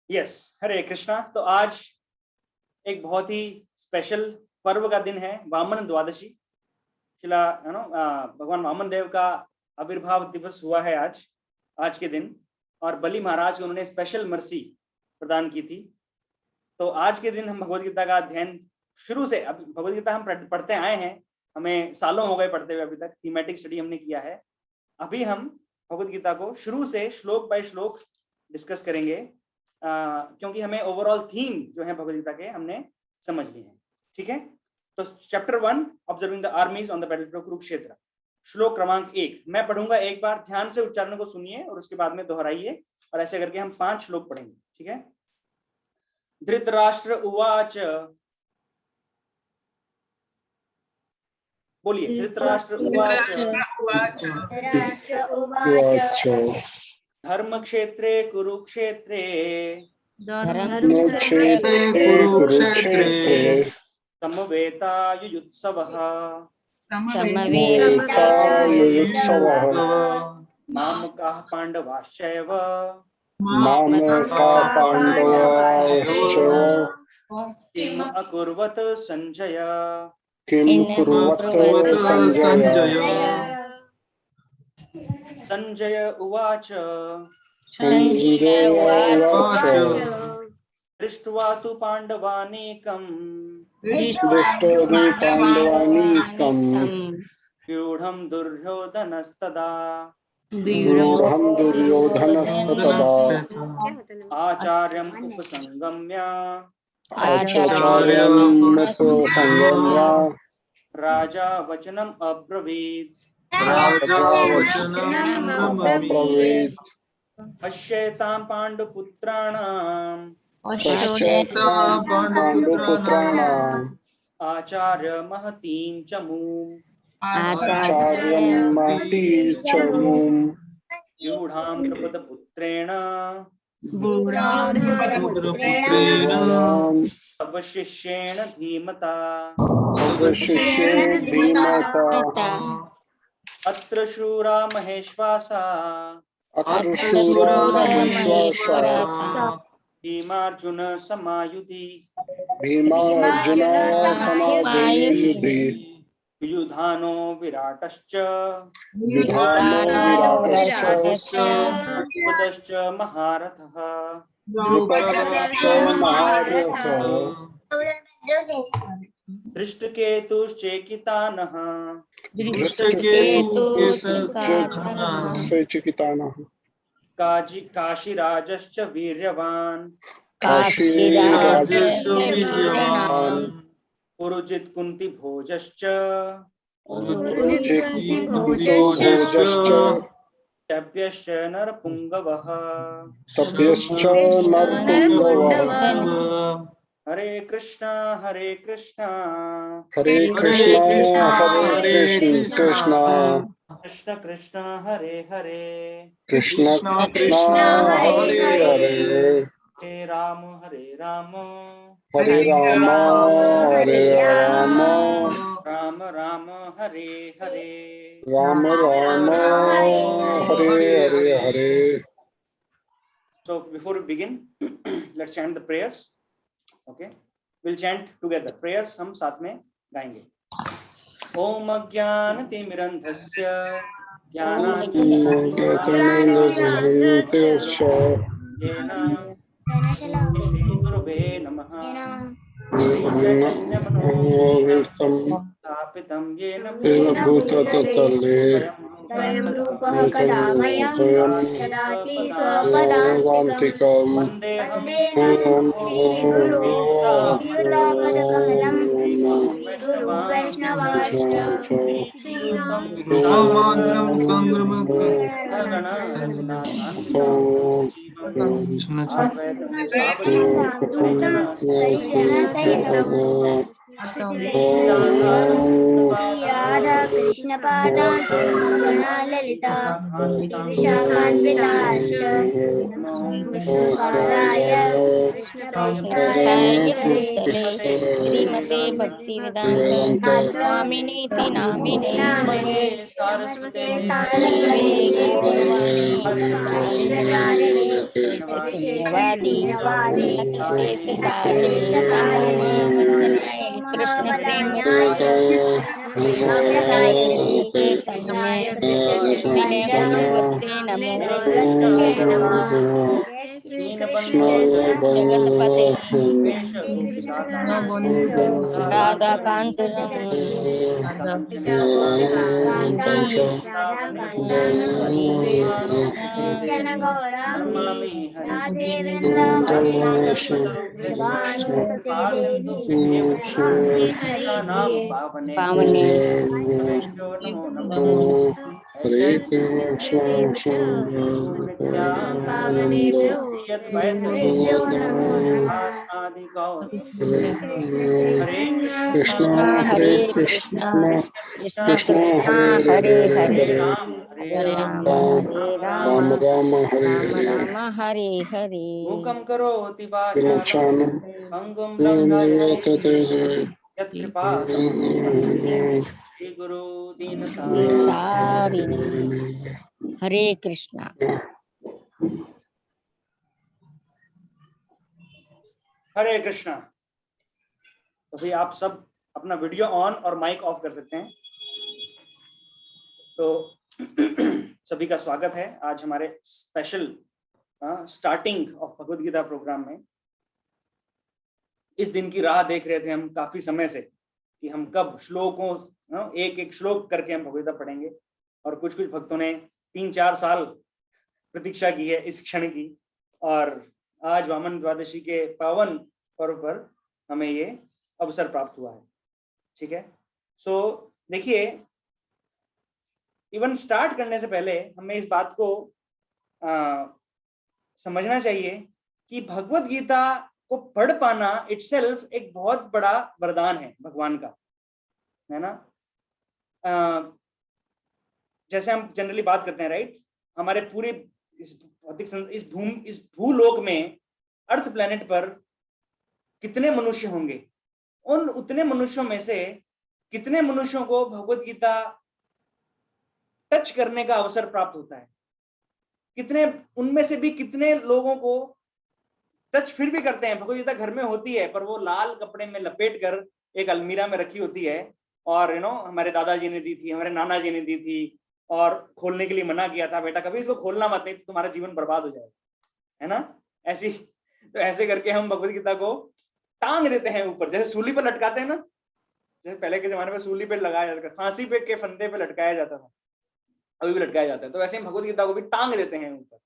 Yes, हरे कृष्णा। तो आज एक बहुत ही स्पेशल पर्व का दिन है, वामन द्वादशी। शिला भगवान वामन देव का आविर्भाव दिवस हुआ है आज के दिन, और बलि महाराज को उन्होंने स्पेशल मर्सी प्रदान की थी। तो आज के दिन हम भगवद गीता का अध्ययन शुरू से, अब भगवद गीता हम पढ़ते आए हैं, हमें सालों हो गए पढ़ते हुए, अभी तक थीमेटिक स्टडी हमने किया है। अभी हम भगवद गीता को शुरू से श्लोक बाय श्लोक डिस्कस करेंगे, क्योंकि हमें ओवरऑल थीम जो है भगवद गीता के हमने समझ लिए हैं। ठीक है, तो chapter 1 observing the armies on the battlefield of Kurukshetra, श्लोक क्रमांक 1 मैं पढ़ूंगा। एक बार ध्यान से उच्चारण को सुनिए और उसके बाद में दोहराइए, और ऐसे करके हम 5 श्लोक पढ़ेंगे। ठीक है। धृतराष्ट्र उवाच, बोलिए, धृतराष्ट्र उवाच धर्म क्षेत्रे कुरुक्षेत्रे समवेतायुयुत्सवः मामकाः पाण्डवाश्चैव किम् अकुर्वत संजय। संजय उवाच दृष्ट्वा तु पाण्डवानीकम् व्यूढं दुर्योधनस्तदा आचार्यम् उपसंगम्य राजा वचनम् अब्रवीत् पश्येतां पाण्डुपुत्राणाम् आचार्य महतीं च मूम् व्यूढां द्रुपदपुत्रेण अवशिष्येण धीमता अत्र शूरा महेश्वासा भीमार्जुन समायुधि युधानो विराटश्च द्रुपदश्च महारथः दृष्टकेतुश्चेकितानः काशीराजश्च वीर्यवान् पुरुजित कुंती भोजश्च सभ्यश्च नरपुंगवः। हरे कृष्णा हरे कृष्णा कृष्ण कृष्ण हरे हरे हे राम हरे Ram Ram Ram Hare Hare So before we begin, let's chant the prayers. Okay, we'll chant together. Prayers हम साथ में गाएंगे। ओम अज्ञानतिमिरन्धस्य ज्ञानाञ्जनशलाकया गुरुवे नमः। स्थापितं येन भूतले स्वयं रूप कदा वन्देऽहं राधा कृष्ण पादान् ललिता विशाखान्विताश्च विष्णुपादाय कृष्णाय भूतले श्रीमते भक्तिवेदांत स्वामिनीति नामिने नमस्ते सारस्वते देवे गौरवाणी प्रचारिणे शून्यवादी देशतारिणे नमो वंदनाय कृष्ण प्रेम कृष्णाय कृष्ण चैतन्य भगवत्से नमो जगतपते राधाकांत पावने हरे कृष्णा हरे कृष्णा कृष्ण कृष्णा हरे हरे हरे राम हरे राम राम राम हरे हरे मूकं करोति वाचालं पंगुं लंघयते यत्कृपातमहं श्री गुरु दीनतारिणे हरे कृष्णा। हरे कृष्णा। तो भी आप सब अपना वीडियो ऑन और माइक ऑफ कर सकते हैं। तो सभी का स्वागत है आज हमारे special starting of Bhagavad Gita programme में। इस दिन की राह देख रहे थे हम काफी समय से कि हम कब श्लोकों एक एक श्लोक करके हम भगवद गीता पढ़ेंगे, और कुछ कुछ भक्तों ने 3-4 साल प्रतीक्षा की है इस क्षण की, और आज वामन द्वादशी के पावन पर्व पर हमें ये अवसर प्राप्त हुआ है। ठीक है, सो देखिए, इवन स्टार्ट करने से पहले हमें इस बात को समझना चाहिए कि भगवत गीता को पढ़ पाना इटसेल्फ एक बहुत बड़ा वरदान है भगवान का, है ना। जैसे हम जनरली बात करते हैं, राइट, हमारे पूरे इस भूलोक में, अर्थ प्लेनेट पर कितने मनुष्य होंगे, उन उतने मनुष्यों में से कितने मनुष्यों को भगवत गीता टच करने का अवसर प्राप्त होता है, कितने उनमें से भी कितने लोगों को टच फिर भी करते हैं। भगवत गीता घर में होती है पर वो लाल कपड़े में लपेट कर एक अलमीरा में रखी होती है, और हमारे दादाजी ने दी थी, हमारे नाना जी ने दी थी, और खोलने के लिए मना किया था, बेटा कभी इसको खोलना मत, नहीं तो तुम्हारा जीवन बर्बाद हो जाएगा, है ना। ऐसी तो ऐसे करके हम भगवत गीता को टांग देते हैं ऊपर, जैसे सूली पर लटकाते हैं ना, जैसे पहले के जमाने में सूली पे लगाया जाता था, फांसी पे के फंदे पे लटकाया जाता था, अभी भी लटकाया जाता है, तो वैसे हम भगवत गीता को भी टांग देते हैं ऊपर,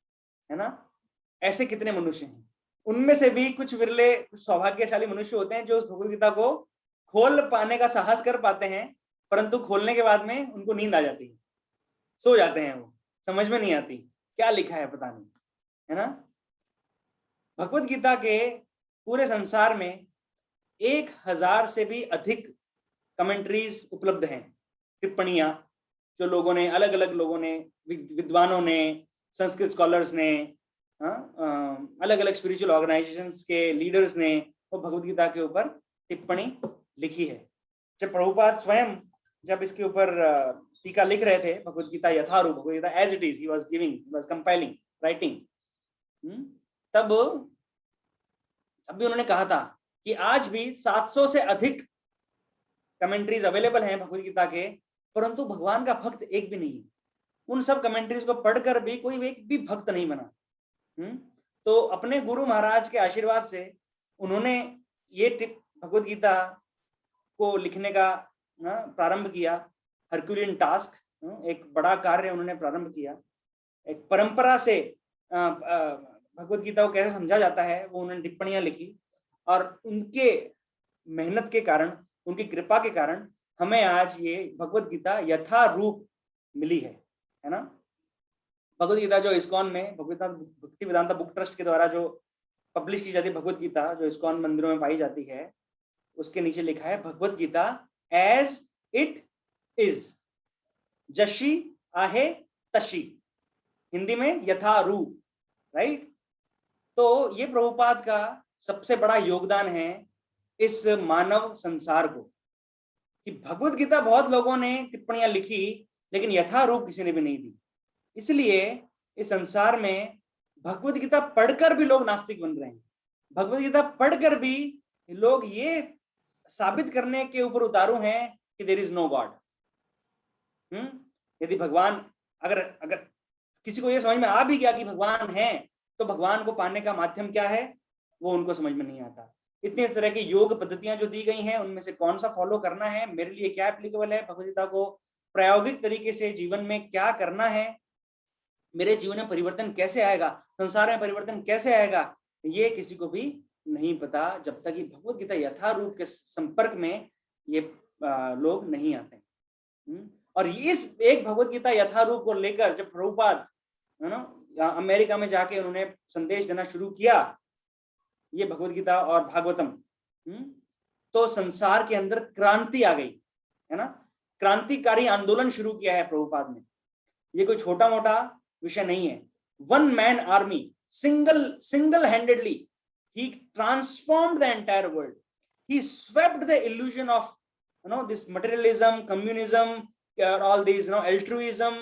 है ना। ऐसे कितने मनुष्य हैं, उनमें से भी कुछ विरले, कुछ सौभाग्यशाली मनुष्य होते हैं जो उस भगवत गीता को खोल पाने का साहस कर पाते हैं, परंतु खोलने के बाद में उनको नींद आ जाती है, सो जाते हैं, वो समझ में नहीं आती क्या लिखा है, पता नहीं, है ना। भगवत गीता के पूरे संसार में 1000 से भी अधिक कमेंट्रीज उपलब्ध हैं, टिप्पणियां, जो लोगों ने, अलग अलग लोगों ने, विद्वानों ने, संस्कृत स्कॉलर्स ने, अलग अलग स्पिरिचुअल ऑर्गेनाइजेशंस के लीडर्स ने वो भगवत गीता के ऊपर टिप्पणी लिखी है। जब प्रभुपाद स्वयं जब इसके ऊपर टीका लिख रहे थे, Bhagavad Gita Yatharup, Bhagavad Gita as it is, he was giving, he was compiling, writing, तब अभी उन्होंने कहा था कि आज भी 700 से अधिक कमेंट्रीज अवेलेबल हैं भगवत गीता के, परंतु भगवान का भक्त एक भी नहीं है। उन सब कमेंट्रीज को पढ़कर भी कोई एक भी भक्त नहीं बना। तो अपने गुरु महाराज के आशीर्वाद से उन्होंने ये भगवत गीता को लिखने का प्रारंभ किया, हरक्यूलियन टास्क, एक बड़ा कार्य उन्होंने प्रारंभ किया। एक परंपरा से भगवत गीता को कैसे समझा जाता है वो उन्होंने टिप्पणियां लिखी, और उनके मेहनत के कारण, उनकी कृपा के कारण हमें आज ये भगवत गीता यथारूप मिली है ना। भगवत गीता जो इस्कॉन में भक्ति वेदांता बुक ट्रस्ट के द्वारा जो पब्लिश की जाती है, भगवत गीता जो इस्कॉन मंदिरों में पाई जाती है, उसके नीचे लिखा है भगवत गीता एज इट इज, जशी आहे तशी, हिंदी में यथारूप, राइट। तो ये प्रभुपाद का सबसे बड़ा योगदान है इस मानव संसार को, कि भगवत गीता बहुत लोगों ने टिप्पणियां लिखी लेकिन यथारूप किसी ने भी नहीं दी। इसलिए इस संसार में भगवत गीता पढ़कर भी लोग नास्तिक बन रहे हैं, भगवत गीता पढ़कर भी लोग ये साबित करने के ऊपर उतारू हैं कि देयर इज नो गॉड। यदि भगवान, अगर किसी को ये समझ में आ भी गया कि भगवान है, तो भगवान को पाने का माध्यम क्या है वो उनको समझ में नहीं आता। इतने तरह की योग पद्धतियां जो दी गई हैं उनमें से कौन सा फॉलो करना है, मेरे लिए क्या एप्लीकेबल है, भगवद्गीता को प्रायोगिक तरीके से जीवन में क्या करना है, मेरे जीवन में परिवर्तन कैसे आएगा, संसार में परिवर्तन कैसे आएगा, ये किसी को भी नहीं पता जब तक कि भगवत गीता यथारूप के संपर्क में ये लोग नहीं आते। और इस एक भगवत गीता यथारूप को लेकर जब प्रभुपाद अमेरिका में जाके उन्होंने संदेश देना शुरू किया, ये भगवत गीता और भागवतम, तो संसार के अंदर क्रांति आ गई, है ना। क्रांतिकारी आंदोलन शुरू किया है प्रभुपाद ने। ये कोई छोटा मोटा विषय नहीं है। One man army, single handedly he transformed the entire world. He swept the illusion of this materialism, communism, all these altruism,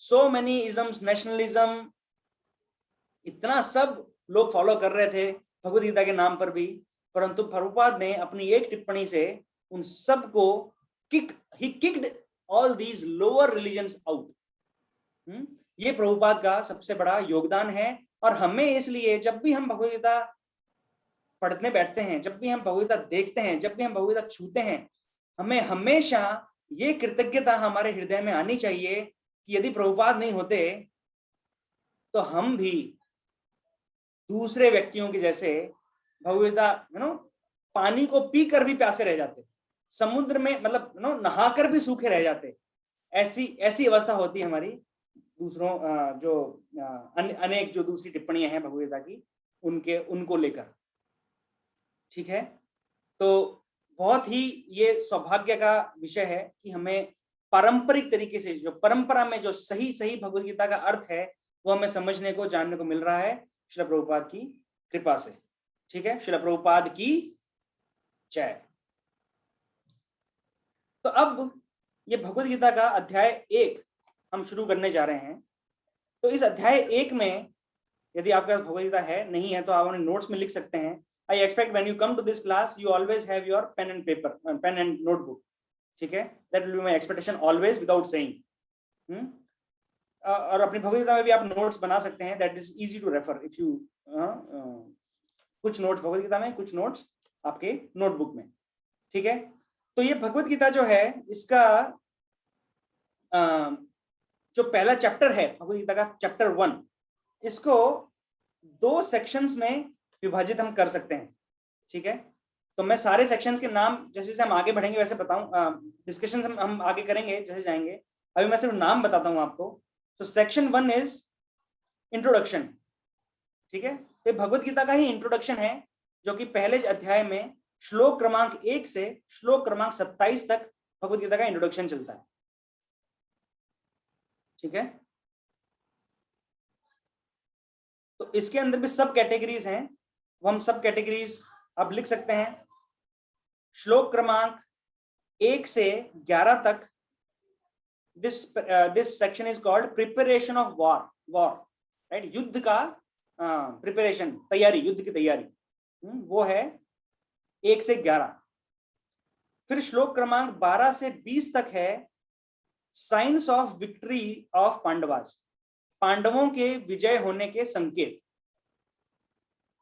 so many isms, nationalism, इतना सब लोग फॉलो कर रहे थे भगवद गीता के नाम पर भी, परंतु प्रभुपाद ने अपनी एक टिप्पणी से उन सब को he kicked all these lower religions out. ये प्रभुपाद का सबसे बड़ा योगदान है। और हमें इसलिए जब भी हम भगवद गीता पढ़ने बैठते हैं, जब भी हम भगवद गीता देखते हैं, जब भी हम भगवद गीता छूते हैं, हमें हमेशा ये कृतज्ञता हमारे हृदय में आनी चाहिए कि यदि प्रभुपाद नहीं होते तो हम भी दूसरे व्यक्तियों के जैसे भगवद गीता पानी को पीकर भी प्यासे रह जाते, समुद्र में मतलब नहाकर भी सूखे रह जाते। ऐसी अवस्था होती है हमारी दूसरों जो अनेक जो दूसरी टिप्पणियां हैं भगवद गीता की उनको लेकर, ठीक है। तो बहुत ही ये सौभाग्य का विषय है कि हमें पारंपरिक तरीके से, जो परंपरा में जो सही भगवद गीता का अर्थ है वो हमें समझने को, जानने को मिल रहा है श्रील प्रभुपाद की कृपा से, ठीक है। श्रील प्रभुपाद की जय। तो अब ये भगवद गीता का अध्याय 1 हम शुरू करने जा रहे हैं। तो इस अध्याय 1 में यदि आपके पास भगवद गीता है, नहीं है तो आप अपने नोट्स में लिख सकते हैं। I expect when you come to this class, you always have your pen and paper, pen and notebook. ठीक है, that will be my expectation always without saying. और अपनी भगवद गीता में भी आप नोट्स बना सकते हैं, that is easy to refer if you कुछ नोट्स भगवद गीता में, कुछ नोट्स आपके नोटबुक में, ठीक है। तो ये भगवद गीता जो है, इसका जो पहला चैप्टर है भगवद गीता का, चैप्टर 1, इसको 2 सेक्शंस में विभाजित हम कर सकते हैं, ठीक है। तो मैं सारे सेक्शंस के नाम जैसे जैसे हम आगे बढ़ेंगे वैसे बताऊं, डिस्कशन हम आगे करेंगे जैसे जाएंगे। अभी मैं सिर्फ नाम बताता हूं आपको। तो सेक्शन 1 इज इंट्रोडक्शन, ठीक है। तो भगवद गीता का ही इंट्रोडक्शन है, जो कि पहले अध्याय में श्लोक क्रमांक 1 से श्लोक क्रमांक 27 तक भगवद गीता का इंट्रोडक्शन चलता है, ठीक है। तो इसके अंदर भी सब कैटेगरीज हैं, वो हम सब कैटेगरीज आप लिख सकते हैं। श्लोक क्रमांक 1 से 11 तक this section is called preparation of war, right. युद्ध का प्रिपरेशन, तैयारी, युद्ध की तैयारी, वो है 1 से 11। फिर श्लोक क्रमांक 12 से 20 तक है science of victory of Pandavas, पांडवों के विजय होने के संकेत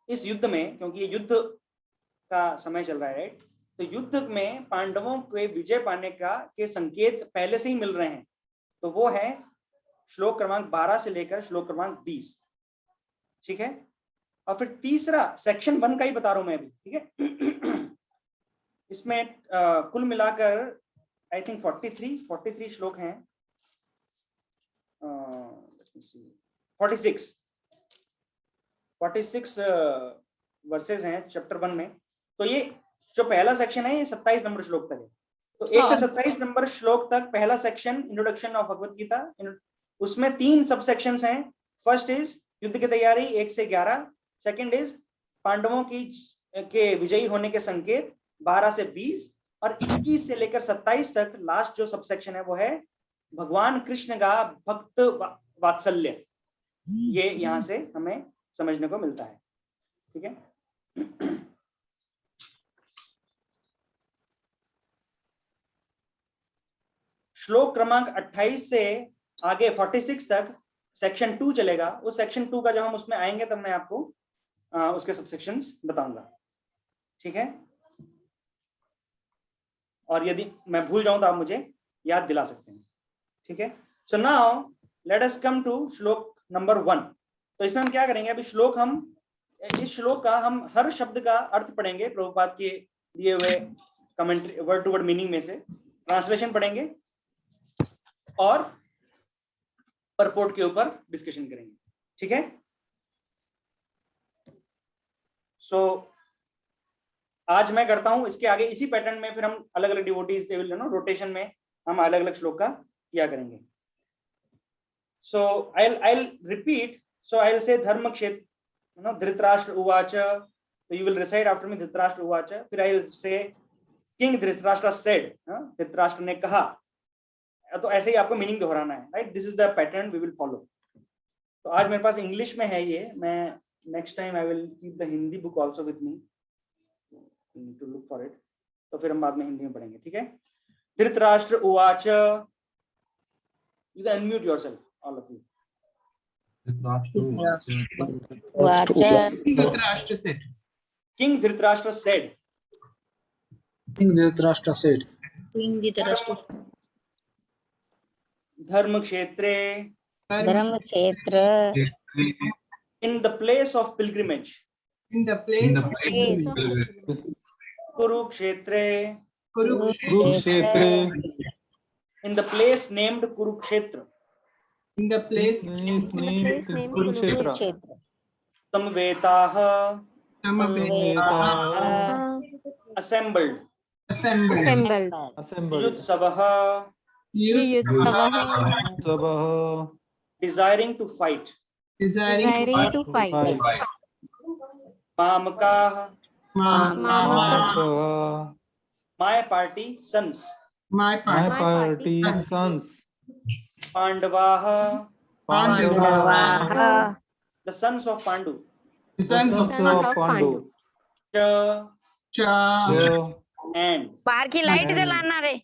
इस युद्ध में, क्योंकि ये युद्ध का समय चल रहा है, राइट। तो युद्ध में पांडवों के विजय पाने के संकेत पहले से ही मिल रहे हैं। तो वो है श्लोक क्रमांक 12 से लेकर श्लोक क्रमांक 20, ठीक है। और फिर तीसरा सेक्शन 1 का ही बता रहा हूं मैं अभी, ठीक है। इसमें कुल मिलाकर आई थिंक 43 श्लोक हैं, 46 वर्सेस हैं चैप्टर 1 में। तो ये जो पहला सेक्शन है ये 27 नंबर श्लोक तक है, तो 1 से 27 नंबर श्लोक तक पहला section introduction of Bhagavad Gita, उसमें 3 सब सेक्शंस हैं। फर्स्ट इज युद्ध की तैयारी 1 से 11, सेकंड इज पांडवों के विजयी होने के संकेत 12 से 20, और 21 से लेकर 27 तक लास्ट जो सब सेक्शन है वो है भगवान कृष्ण का भक्त वात्सल्य। ये यहां से हमें समझने को मिलता है, ठीक है। श्लोक क्रमांक 28 से आगे 46 तक सेक्शन 2 चलेगा। उस सेक्शन 2 का जब हम उसमें आएंगे तब मैं आपको उसके सब सेक्शंस बताऊंगा, ठीक है। और यदि मैं भूल जाऊं तो आप मुझे याद दिला सकते हैं, ठीक है। So now let us come to shloka number 1। तो इसमें हम क्या करेंगे, अभी श्लोक हम इस श्लोक का हम हर शब्द का अर्थ पढ़ेंगे, प्रभुपाद के दिए हुए commentary word to word meaning में से ट्रांसलेशन पढ़ेंगे और परपोर्ट के ऊपर डिस्कशन करेंगे, ठीक है। सो आज मैं करता हूं, इसके आगे इसी पैटर्न में फिर हम अलग अलग डिवोटीज रोटेशन में हम अलग अलग श्लोक का किया करेंगे। सो I'll repeat, so I'll say धर्म क्षेत्र धृतराष्ट्र उवाच, so you will recite after me Dhritarashtra उवाच, फिर I'll say king Dhritarashtra said, Dhritarashtra ने कहा। तो ऐसे ही आपको मीनिंग दोहराना है, right. This is the pattern we will follow. तो आज मेरे पास इंग्लिश में है ये, मैं next time I will keep the Hindi book also with me to look for it, तो फिर हम बाद में हिंदी में पढ़ेंगे, ठीक है। धृतराष्ट्र उवाच, you can unmute yourself all of you. Dhritarashtra said. King Dhritarashtra said, King Dhritarashtra said, धर्म क्षेत्रे धर्म क्षेत्र in the place of pilgrimage, In the place of कुरुक्षेत्रे Kurukshetra, in the place named Kurukshetra, in the place Kurukshetra samvetaah Samaveta, assembled, assembled, yutsavah desiring to fight, desiring to fight, mamakaah Mama, my party sons, my party, sons, Pandavaah पांडवाः the sons of Pandu, the son of Pandu, cha Cha, and बाहर की light And- जलाना रे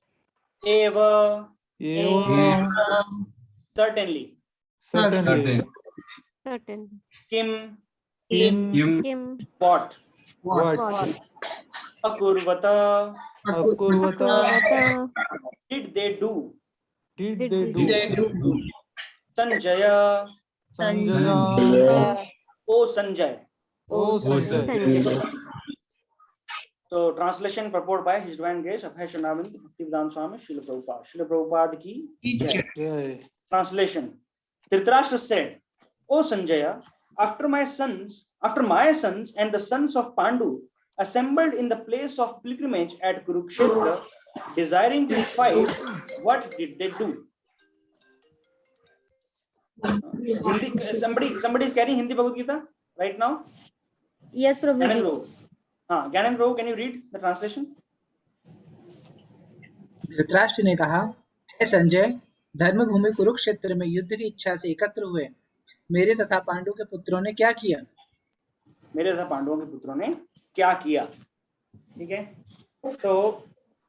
eva Eva, certainly, certainly, kim Kim, what what, akurvata Akurvata, did they do, did they they do, do, Sanjaya Sanjaya, O Sanjay. O Sanjay. So translation purport by His Divine Grace Abhay Shanavint Bhaktivedanta Swami Srila Prabhupada. Srila Prabhupada ki jai. Jai. Translation. Dhritarashtra said, O Sanjaya, after my sons and the sons of Pandu assembled in the place of pilgrimage at Kurukshetra, desiring to fight, what did they do? Hindi, somebody is carrying Hindi Bhagavad Gita right now? Yes, Gyanendra Prabhuji. Prabhu. Gyanendra Prabhu, can you read the translation? Dhritarashtra ने कहा, हे संजय, धर्म भूमि कुरुक्षेत्र में युद्ध की इच्छा से एकत्र हुए मेरे तथा पांडु के पुत्रों ने क्या किया? मेरे तथा पांडवों के पुत्रों ने क्या किया, ठीक है। तो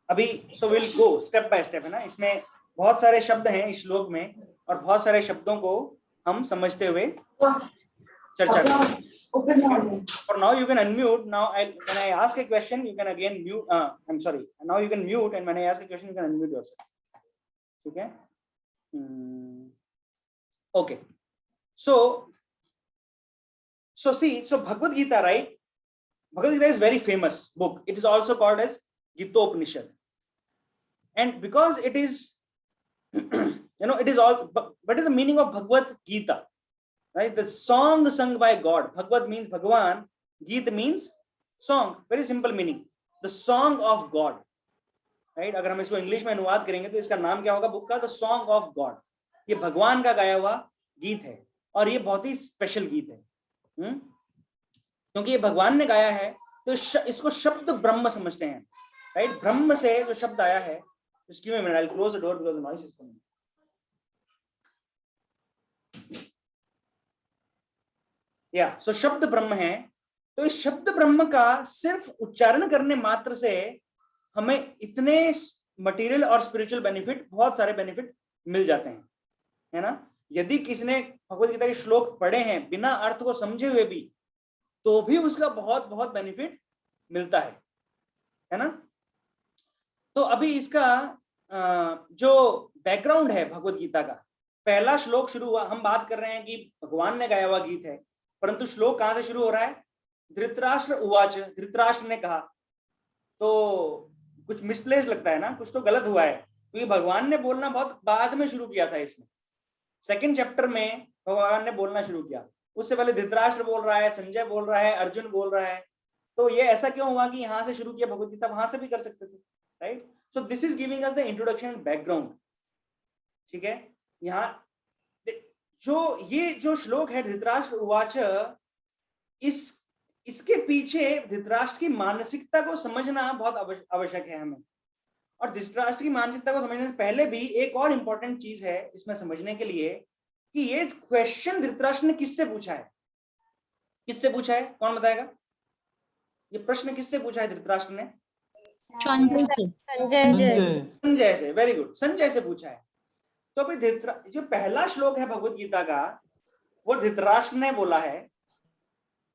अभी so will go step by step, है ना। इसमें बहुत सारे शब्द हैं इस श्लोक में और बहुत सारे शब्दों को हम समझते हुए चर्चा करेंगे। For now you can unmute. Now when I ask a question you can again mute. I'm sorry. Now you can mute, and when I ask a question you can unmute yourself. Okay. Okay. So see, so Bhagavad Gita, right? Bhagavad Gita is very famous book. It is also called as Gitopanishad, and because it is, it is all. What is the meaning of Bhagavad Gita? Right, the song sung by God. Bhagavad means Bhagavan. Geet means song. Very simple meaning. The song of God, right. अगर हम इसको English में अनुवाद करेंगे तो इसका नाम क्या होगा बुक का? The song of God. ये भगवान का गाया हुआ गीत है और ये बहुत ही स्पेशल गीत है, क्योंकि ये भगवान ने गाया है तो इसको शब्द ब्रह्म समझते हैं, राइट। ब्रह्म से जो शब्द आया है, excuse me a minute, I'll close the door because the noise is coming. Yeah, so शब्द ब्रह्म है, तो इस शब्द ब्रह्म का सिर्फ उच्चारण करने मात्र से हमें इतने मटेरियल और स्पिरिचुअल बेनिफिट, बहुत सारे बेनिफिट मिल जाते हैं, है ना। यदि किसी ने भगवद गीता के श्लोक पढ़े हैं बिना अर्थ को समझे हुए भी, तो भी उसका बहुत बहुत बेनिफिट मिलता है ना। तो अभी इसका जो बैकग्राउंड है भगवद गीता का, पहला श्लोक शुरू हुआ, हम बात कर रहे हैं कि भगवान ने गाया हुआ गीत है, परंतु श्लोक कहां से शुरू हो रहा है? धृतराष्ट्र उवाच, धृतराष्ट्र ने कहा। तो कुछ मिसप्लेस लगता है ना, कुछ तो गलत हुआ है, क्योंकि भगवान ने बोलना बहुत बाद में शुरू किया था। इसमें सेकंड चैप्टर में भगवान ने बोलना शुरू किया, उससे पहले धृतराष्ट्र बोल रहा है, संजय बोल रहा है, अर्जुन बोल रहा है। तो ये ऐसा क्यों हुआ कि यहाँ से शुरू किया भगवद गीता? वहां से भी कर सकते थे, right. So this is giving us the introduction background, ठीक है। यहाँ जो श्लोक है धृतराष्ट्र उवाच, इसके पीछे धृतराष्ट्र की मानसिकता को समझना बहुत आवश्यक है हमें। और धृतराष्ट्र की मानसिकता को समझने से पहले भी एक और इंपॉर्टेंट चीज है इसमें समझने के लिए, कि ये क्वेश्चन धृतराष्ट्र ने किससे पूछा है? किससे पूछा है? कौन बताएगा? ये प्रश्न किससे पूछा है धृतराष्ट्र ने? संजय से। वेरी गुड, संजय से पूछा है। तो अभी जो पहला श्लोक है भगवद गीता का, वो धृतराष्ट्र ने बोला है।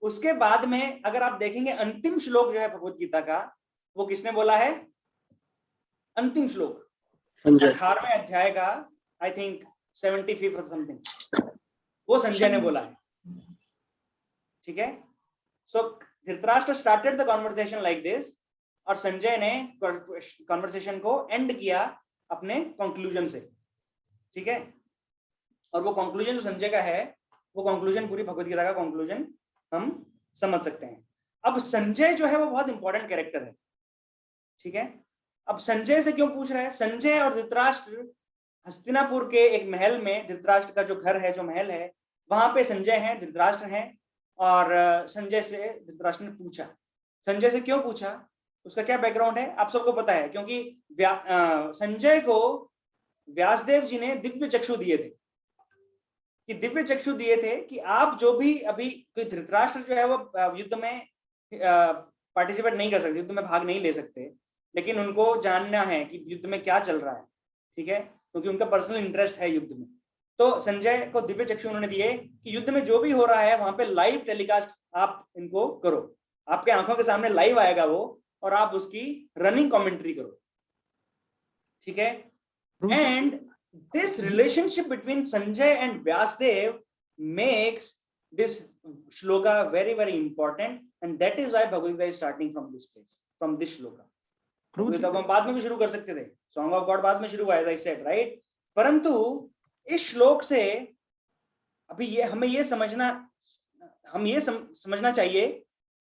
उसके बाद में अगर आप देखेंगे अंतिम श्लोक जो है भगवद गीता का, वो किसने बोला है? अंतिम श्लोक 18वें अध्याय का, आई थिंक 75 और समथिंग, वो संजय ने बोला है, ठीक है। So Dhritarashtra started the conversation like this, और संजय ने कॉन्वर्सेशन को एंड किया अपने कंक्लूजन से, ठीक है। और वो कंक्लूजन जो संजय का है, वो कंक्लूजन पूरी भगवद गीता का कंक्लूजन हम समझ सकते हैं। अब संजय जो है वो बहुत इंपॉर्टेंट कैरेक्टर है, ठीक है। अब संजय से क्यों पूछ रहा है? संजय और धृतराष्ट्र हस्तिनापुर के एक महल में, धृतराष्ट्र का जो घर है, जो महल है, वहां पे संजय है, धृतराष्ट्र है। और संजय से धृतराष्ट्र ने पूछा। संजय से क्यों पूछा? उसका क्या बैकग्राउंड है आप सबको पता है, क्योंकि संजय को व्यासदेव जी ने दिव्य चक्षु दिए थे, कि दिव्य चक्षु दिए थे कि आप जो भी अभी, कोई धृतराष्ट्र जो है वो युद्ध में पार्टिसिपेट नहीं कर सकते, युद्ध में भाग नहीं ले सकते, लेकिन उनको जानना है कि युद्ध में क्या चल रहा है, ठीक है, क्योंकि उनका पर्सनल इंटरेस्ट है युद्ध में। तो संजय को दिव्य चक्षु उन्होंने दिए कि युद्ध में जो भी हो रहा है वहां पे लाइव टेलीकास्ट आप इनको करो, आपके आंखों के सामने लाइव आएगा वो, और आप उसकी रनिंग कमेंट्री करो, ठीक है। And this relationship between Sanjay and Vyasdev makes this shloka very very important, and that is why Bhagavad Gita is starting from this place, from this shloka. Bhagavad Gita को हम बाद में भी शुरू कर सकते थे, Song of God बाद में शुरू हुआ, as I said, right? परंतु इस श्लोक से अभी ये हमें ये समझना चाहिए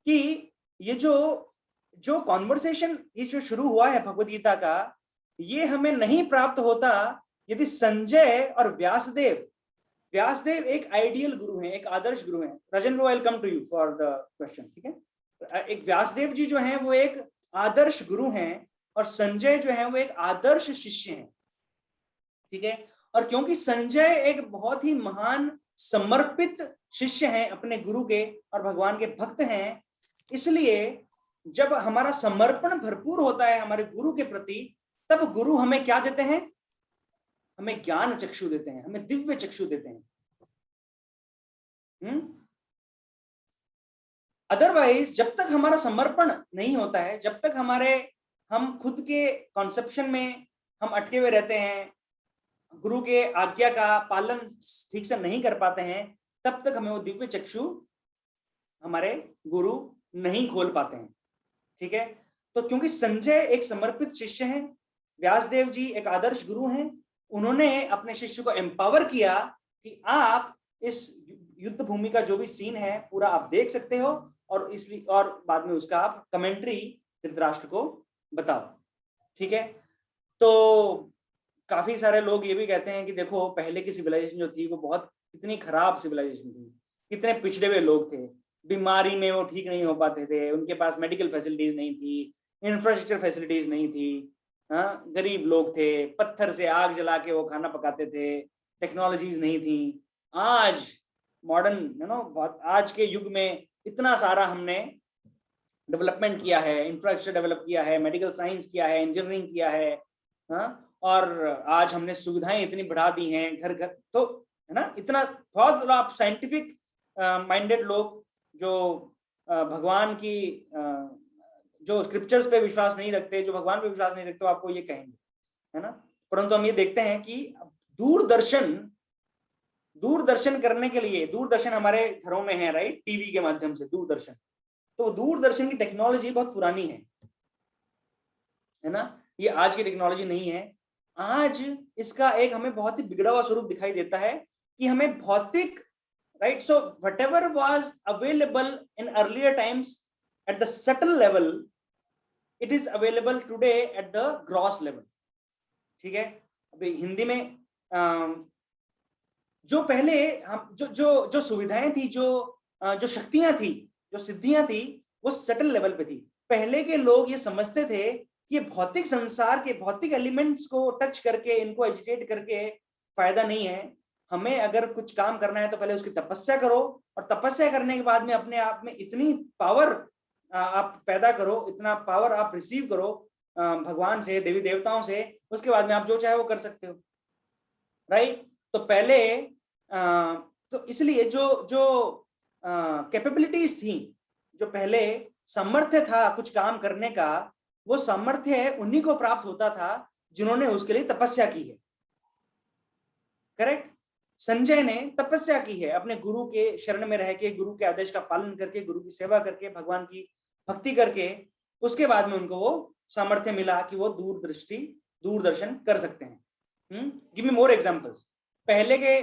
कि ये जो कॉन्वर्सेशन ये जो शुरू हुआ है भगवद गीता का, ये हमें नहीं प्राप्त होता यदि संजय और व्यासदेव एक आइडियल गुरु हैं, एक आदर्श गुरु हैं। Rajendra, I will come to you for the question, ठीक है। एक व्यासदेव जी जो हैं वो एक आदर्श गुरु हैं, और संजय जो है वो एक आदर्श शिष्य हैं, ठीक है। और क्योंकि संजय एक बहुत ही महान समर्पित शिष्य हैं अपने गुरु के, और भगवान के भक्त हैं, इसलिए जब हमारा समर्पण भरपूर होता है हमारे गुरु के प्रति, तब गुरु हमें क्या देते हैं? हमें ज्ञान चक्षु देते हैं, हमें दिव्य चक्षु देते हैं। अदरवाइज जब तक हमारा समर्पण नहीं होता है, जब तक हम खुद के कॉन्सेप्शन में हम अटके हुए रहते हैं, गुरु के आज्ञा का पालन ठीक से नहीं कर पाते हैं, तब तक हमें वो दिव्य चक्षु हमारे गुरु नहीं खोल पाते हैं, ठीक है। तो क्योंकि संजय एक समर्पित शिष्य है, व्यासदेव जी एक आदर्श गुरु हैं, उन्होंने अपने शिष्य को एम्पावर किया कि आप इस युद्ध भूमि का जो भी सीन है पूरा आप देख सकते हो, और इसलिए और बाद में उसका आप कमेंट्री धृतराष्ट्र को बताओ। ठीक है, तो काफी सारे लोग ये भी कहते हैं कि देखो पहले की सिविलाइजेशन जो थी वो बहुत कितनी खराब सिविलाइजेशन थी, कितने पिछड़े हुए लोग थे, बीमारी में वो ठीक नहीं हो पाते थे, उनके पास मेडिकल फैसिलिटीज नहीं थी, इंफ्रास्ट्रक्चर फैसिलिटीज नहीं थी, हाँ, गरीब लोग थे, पत्थर से आग जला के वो खाना पकाते थे, टेक्नोलॉजीज नहीं थी। आज मॉडर्न आज के युग में इतना सारा हमने डेवलपमेंट किया है, इंफ्रास्ट्रक्चर डेवलप किया है, मेडिकल साइंस किया है, इंजीनियरिंग किया है, हाँ, और आज हमने सुविधाएं इतनी बढ़ा दी हैं, घर घर, तो है ना, इतना बहुत आप साइंटिफिक माइंडेड लोग जो भगवान की जो स्क्रिप्चर्स पे विश्वास नहीं रखते, जो भगवान पे विश्वास नहीं रखते, तो आपको ये कहेंगे, है ना। परंतु हम ये देखते हैं कि दूरदर्शन करने के लिए, दूरदर्शन हमारे घरों में है, राइट, टीवी के माध्यम से दूरदर्शन, तो दूरदर्शन की टेक्नोलॉजी बहुत पुरानी है ना, ये आज की टेक्नोलॉजी नहीं है। आज इसका एक हमें बहुत ही बिगड़ा हुआ स्वरूप दिखाई देता है कि हमें भौतिक, right, so whatever was available in earlier times at the subtle level, it is available today at the gross level. ठीक है, अभी हिंदी में जो पहले हम जो सुविधाएं थी, जो शक्तियां थी, जो सिद्धियां थी, वो सटल लेवल पे थी। पहले के लोग ये समझते थे कि भौतिक संसार के भौतिक एलिमेंट्स को टच करके, इनको एजिटेट करके फायदा नहीं है। हमें अगर कुछ काम करना है तो पहले उसकी तपस्या करो, और तपस्या करने के बाद में अपने आप में इतनी पावर आप पैदा करो, इतना पावर आप रिसीव करो भगवान से, देवी देवताओं से, उसके बाद में आप जो चाहे वो कर सकते हो, राइट। तो पहले तो इसलिए जो कैपेबिलिटीज थी, जो पहले सामर्थ्य था कुछ काम करने का, वो सामर्थ्य उन्हीं को प्राप्त होता था जिन्होंने उसके लिए तपस्या की है। करेक्ट, संजय ने तपस्या की है, अपने गुरु के शरण में रह के, गुरु के आदेश का पालन करके, गुरु की सेवा करके, भगवान की भक्ति करके, उसके बाद में उनको वो सामर्थ्य मिला कि वो दूरदर्शन कर सकते हैं। Give me more examples. पहले के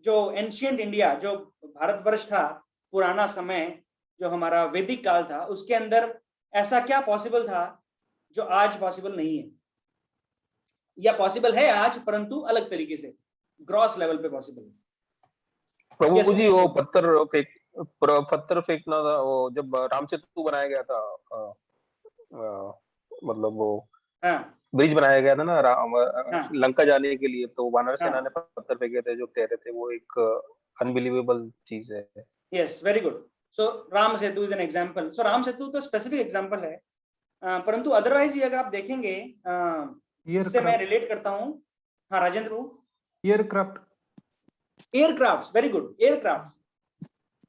जो एंशिएंट इंडिया, जो भारतवर्ष था, पुराना समय, जो हमारा वैदिक काल था, उसके अंदर ऐसा क्या पॉसिबल था जो आज पॉसिबल नहीं है, या पॉसिबल है आज परंतु अलग तरीके से, ग्रॉस लेवल पे पॉसिबल है। प्रभु जी, वो पत्थर फेंकना था, वो जब राम सेतु बनाया गया था, मतलब वो ब्रिज बनाया गया था ना लंका जाने के लिए, तो वानर सेना ने पत्थर फेंके थे, जो कह रहे थे वो एक अनबिलीवेबल चीज है। Yes, very good. So Ram Setu is an example. So Ram Setu तो स्पेसिफिक एग्जांपल है, परंतु अदरवाइज अगर आप देखेंगे, इससे मैं रिलेट करता हूँ। हाँ Rajendra Babu. Aircraft, very good, aircraft.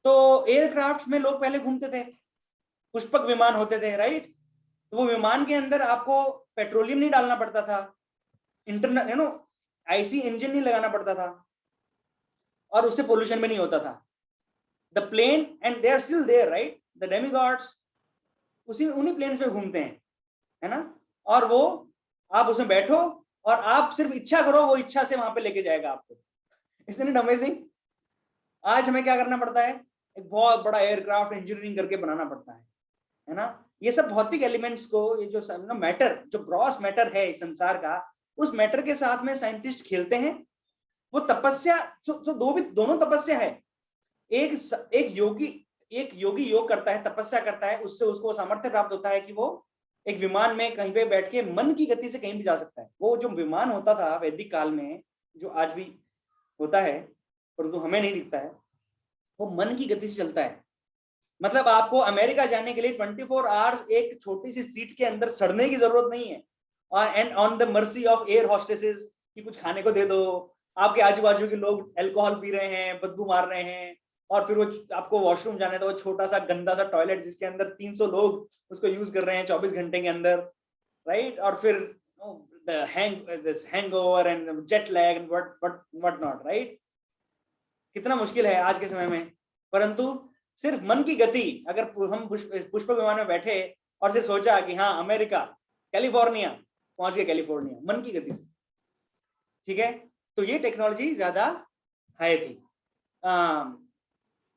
तो एयरक्राफ्ट में लोग पहले घूमते थे, पुष्पक विमान होते थे, राइट। तो वो विमान के अंदर आपको पेट्रोलियम नहीं डालना पड़ता था, इंटरनल आईसी इंजन नहीं लगाना पड़ता था, और उससे पोल्यूशन भी नहीं होता था। The plane, and they are still there, right, the demigods उन्हीं प्लेन्स में घूमते हैं, है ना। और वो आप उसमें बैठो और आप सिर्फ इच्छा करो, वो इच्छा से वहां पे लेके जाएगा आपको। Isn't it amazing? आज हमें क्या करना पड़ता है, एक बहुत बड़ा एयरक्राफ्ट इंजीनियरिंग करके बनाना पड़ता है ना। ये सब भौतिक एलिमेंट्स को, ये जो मैटर, जो ग्रॉस मैटर है इस संसार का, उस मैटर के साथ में साइंटिस्ट खेलते हैं। वो तपस्या, तो दोनों तपस्या है। एक योगी योग करता है, तपस्या करता है, उससे उसको सामर्थ्य प्राप्त होता है कि वो एक विमान में कहीं पे बैठ के मन की गति से कहीं भी जा सकता है। वो जो विमान होता था वैदिक काल में, जो आज भी होता है परंतु हमें नहीं दिखता है, वो मन की गति से चलता है। मतलब आपको अमेरिका जाने के लिए 24 आवर्स एक छोटी सी सीट के अंदर सड़ने की जरूरत नहीं है, and on the mercy of air hostesses कि कुछ खाने को दे दो। आपके आजू बाजू के लोग अल्कोहल पी रहे हैं, बदबू मार रहे हैं, और फिर वो आपको वॉशरूम जाना है तो वो छोटा सा गंदा सा टॉयलेट जिसके अंदर 300 लोग उसको यूज कर रहे हैं 24 घंटे के अंदर, राइट। और फिर hangover and jet lag and what not, right. कितना मुश्किल है आज के समय में। परंतु सिर्फ मन की गति, अगर हम पुष्पक विमान में बैठे और सिर्फ सोचा कि हाँ अमेरिका, कैलिफोर्निया, पहुंच गए कैलिफोर्निया मन की गति से, ठीक है। तो ये टेक्नोलॉजी ज्यादा हाई थी।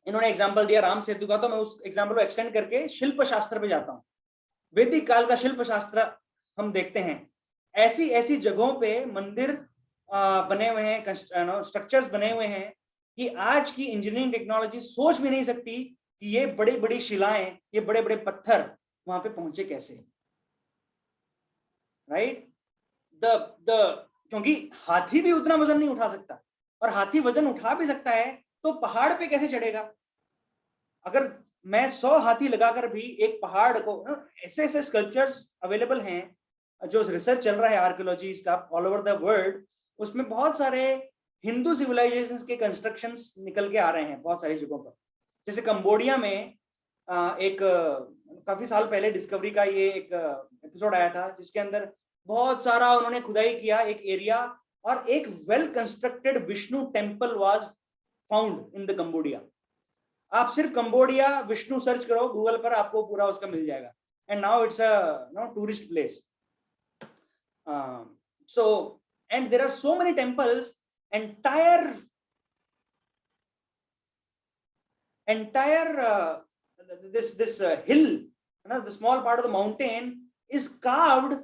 इन्होंने एग्जांपल दिया राम सेतु का, तो मैं उस एग्जांपल को एक्सटेंड करके शिल्प शास्त्र पे जाता हूँ। वैदिक काल का शिल्प शास्त्र हम देखते हैं, ऐसी ऐसी जगहों पे मंदिर बने हुए हैं, स्ट्रक्चर्स बने हुए हैं कि आज की इंजीनियरिंग टेक्नोलॉजी सोच भी नहीं सकती कि ये बड़ी बड़ी शिलाएं, ये बड़े बड़े पत्थर वहां पे पहुंचे कैसे, राइट? क्योंकि हाथी भी उतना वजन नहीं उठा सकता, और हाथी वजन उठा भी सकता है तो पहाड़ पे कैसे चढ़ेगा? अगर मैं 100 हाथी लगाकर भी एक पहाड़ को, ऐसे ऐसे स्कल्पचर्स अवेलेबल हैं, जो रिसर्च चल रहा है आर्कियोलॉजी का ऑल ओवर द वर्ल्ड, उसमें बहुत सारे हिंदू सिविलाइजेशंस के कंस्ट्रक्शंस निकल के आ रहे हैं बहुत सारी जगहों पर। जैसे कंबोडिया में एक काफी साल पहले डिस्कवरी का ये एक एपिसोड आया था, जिसके अंदर बहुत सारा उन्होंने खुदाई किया एक एरिया, और एक well constructed Vishnu temple was found in the Cambodia. आप सिर्फ कंबोडिया विष्णु सर्च करो गूगल पर, आपको पूरा उसका मिल जाएगा। And now it's a tourist place. So and there are so many temples, entire this hill, the small part of the mountain is carved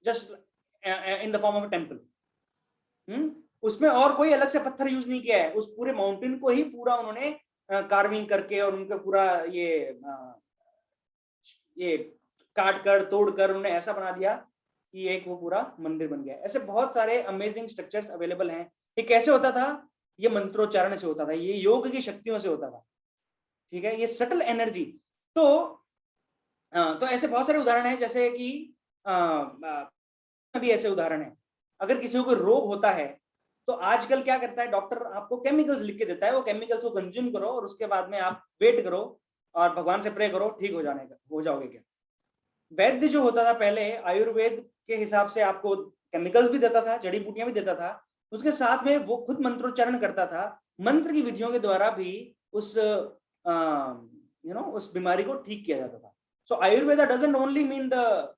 just in the form of a temple. उसमें और कोई अलग से पत्थर use नहीं किया है, उस पूरे माउंटेन को ही पूरा उन्होंने कार्विंग करके और उनका पूरा ये काट कर तोड़ कर उन्होंने ऐसा बना दिया कि एक वो पूरा मंदिर बन गया। ऐसे बहुत सारे अमेजिंग स्ट्रक्चर्स अवेलेबल हैं। ये कैसे होता था? ये मंत्रोच्चारण से होता था, ये योग की शक्तियों से होता था, ठीक है, ये सटल एनर्जी। तो ऐसे बहुत सारे उदाहरण हैं, जैसे कि भी ऐसे उदाहरण है। अगर किसी को रोग होता है तो आजकल क्या करता है, डॉक्टर आपको केमिकल्स लिख के देता है, वो केमिकल्स को कंज्यूम करो और उसके बाद में आप वेट करो और भगवान से प्रे करो, ठीक हो जाओगे क्या। वैद्य जो होता था पहले, आयुर्वेद के हिसाब से आपको केमिकल्स भी देता था, जड़ी बूटियां भी देता था, उसके साथ में वो खुद मंत्रोच्चारण करता था। मंत्र की विधियों के द्वारा भी उस उस बीमारी को ठीक किया जाता था। So Ayurveda doesn't only mean the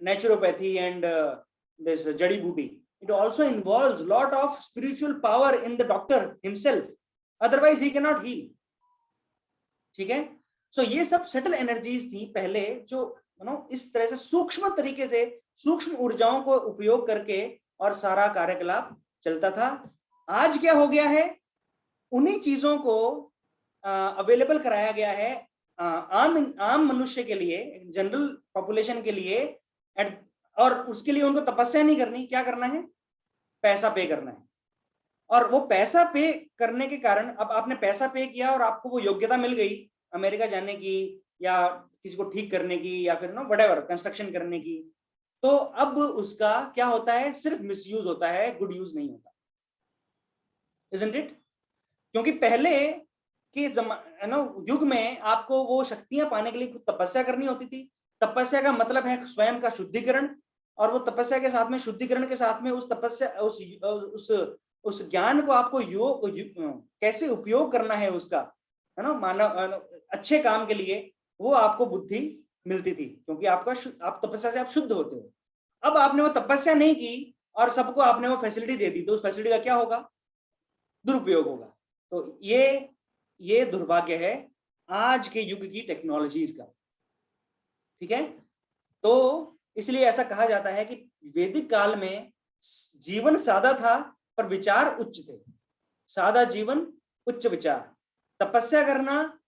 naturopathy and this jadi booty. It also involves lot of spiritual power in the doctor himself, otherwise he cannot heal. ठीक है, सो ये सब सटल एनर्जीज थी पहले, जो इस तरह से सूक्ष्म तरीके से सूक्ष्म ऊर्जाओं को उपयोग करके और सारा कार्यकलाप चलता था। आज क्या हो गया है, उन्हीं चीजों को अवेलेबल कराया गया है आम मनुष्य के लिए, जनरल पॉपुलेशन के लिए, और उसके लिए उनको तपस्या नहीं करनी, क्या करना है, पैसा पे करना है। और वो पैसा पे करने के कारण, अब आपने पैसा पे किया और आपको वो योग्यता मिल गई अमेरिका जाने की या किसी को ठीक करने की या फिर व्हाटएवर कंस्ट्रक्शन करने की, तो अब उसका क्या होता है, सिर्फ मिसयूज होता है, गुड यूज नहीं होता, इजंट इट? क्योंकि पहले के युग में आपको वो शक्तियां पाने के लिए तपस्या करनी होती थी। तपस्या का मतलब है स्वयं का शुद्धिकरण, और वो तपस्या के साथ में, शुद्धिकरण के साथ में उस तपस्या उस ज्ञान को आपको कैसे उपयोग करना है उसका, है ना, मानव अच्छे काम के लिए, वो आपको बुद्धि मिलती थी, क्योंकि आप तपस्या से आप शुद्ध होते हो। अब आपने वो तपस्या नहीं की और सबको आपने वो फैसिलिटी दे दी, तो उस फैसिलिटी का क्या होगा, दुरुपयोग होगा। तो ये दुर्भाग्य है आज के युग की टेक्नोलॉजीज का, ठीक है। तो इसलिए ऐसा कहा जाता है कि वैदिक काल में जीवन सादा था पर विचार उच्च थे। सादा जीवन, उच्च विचार। तपस्या करना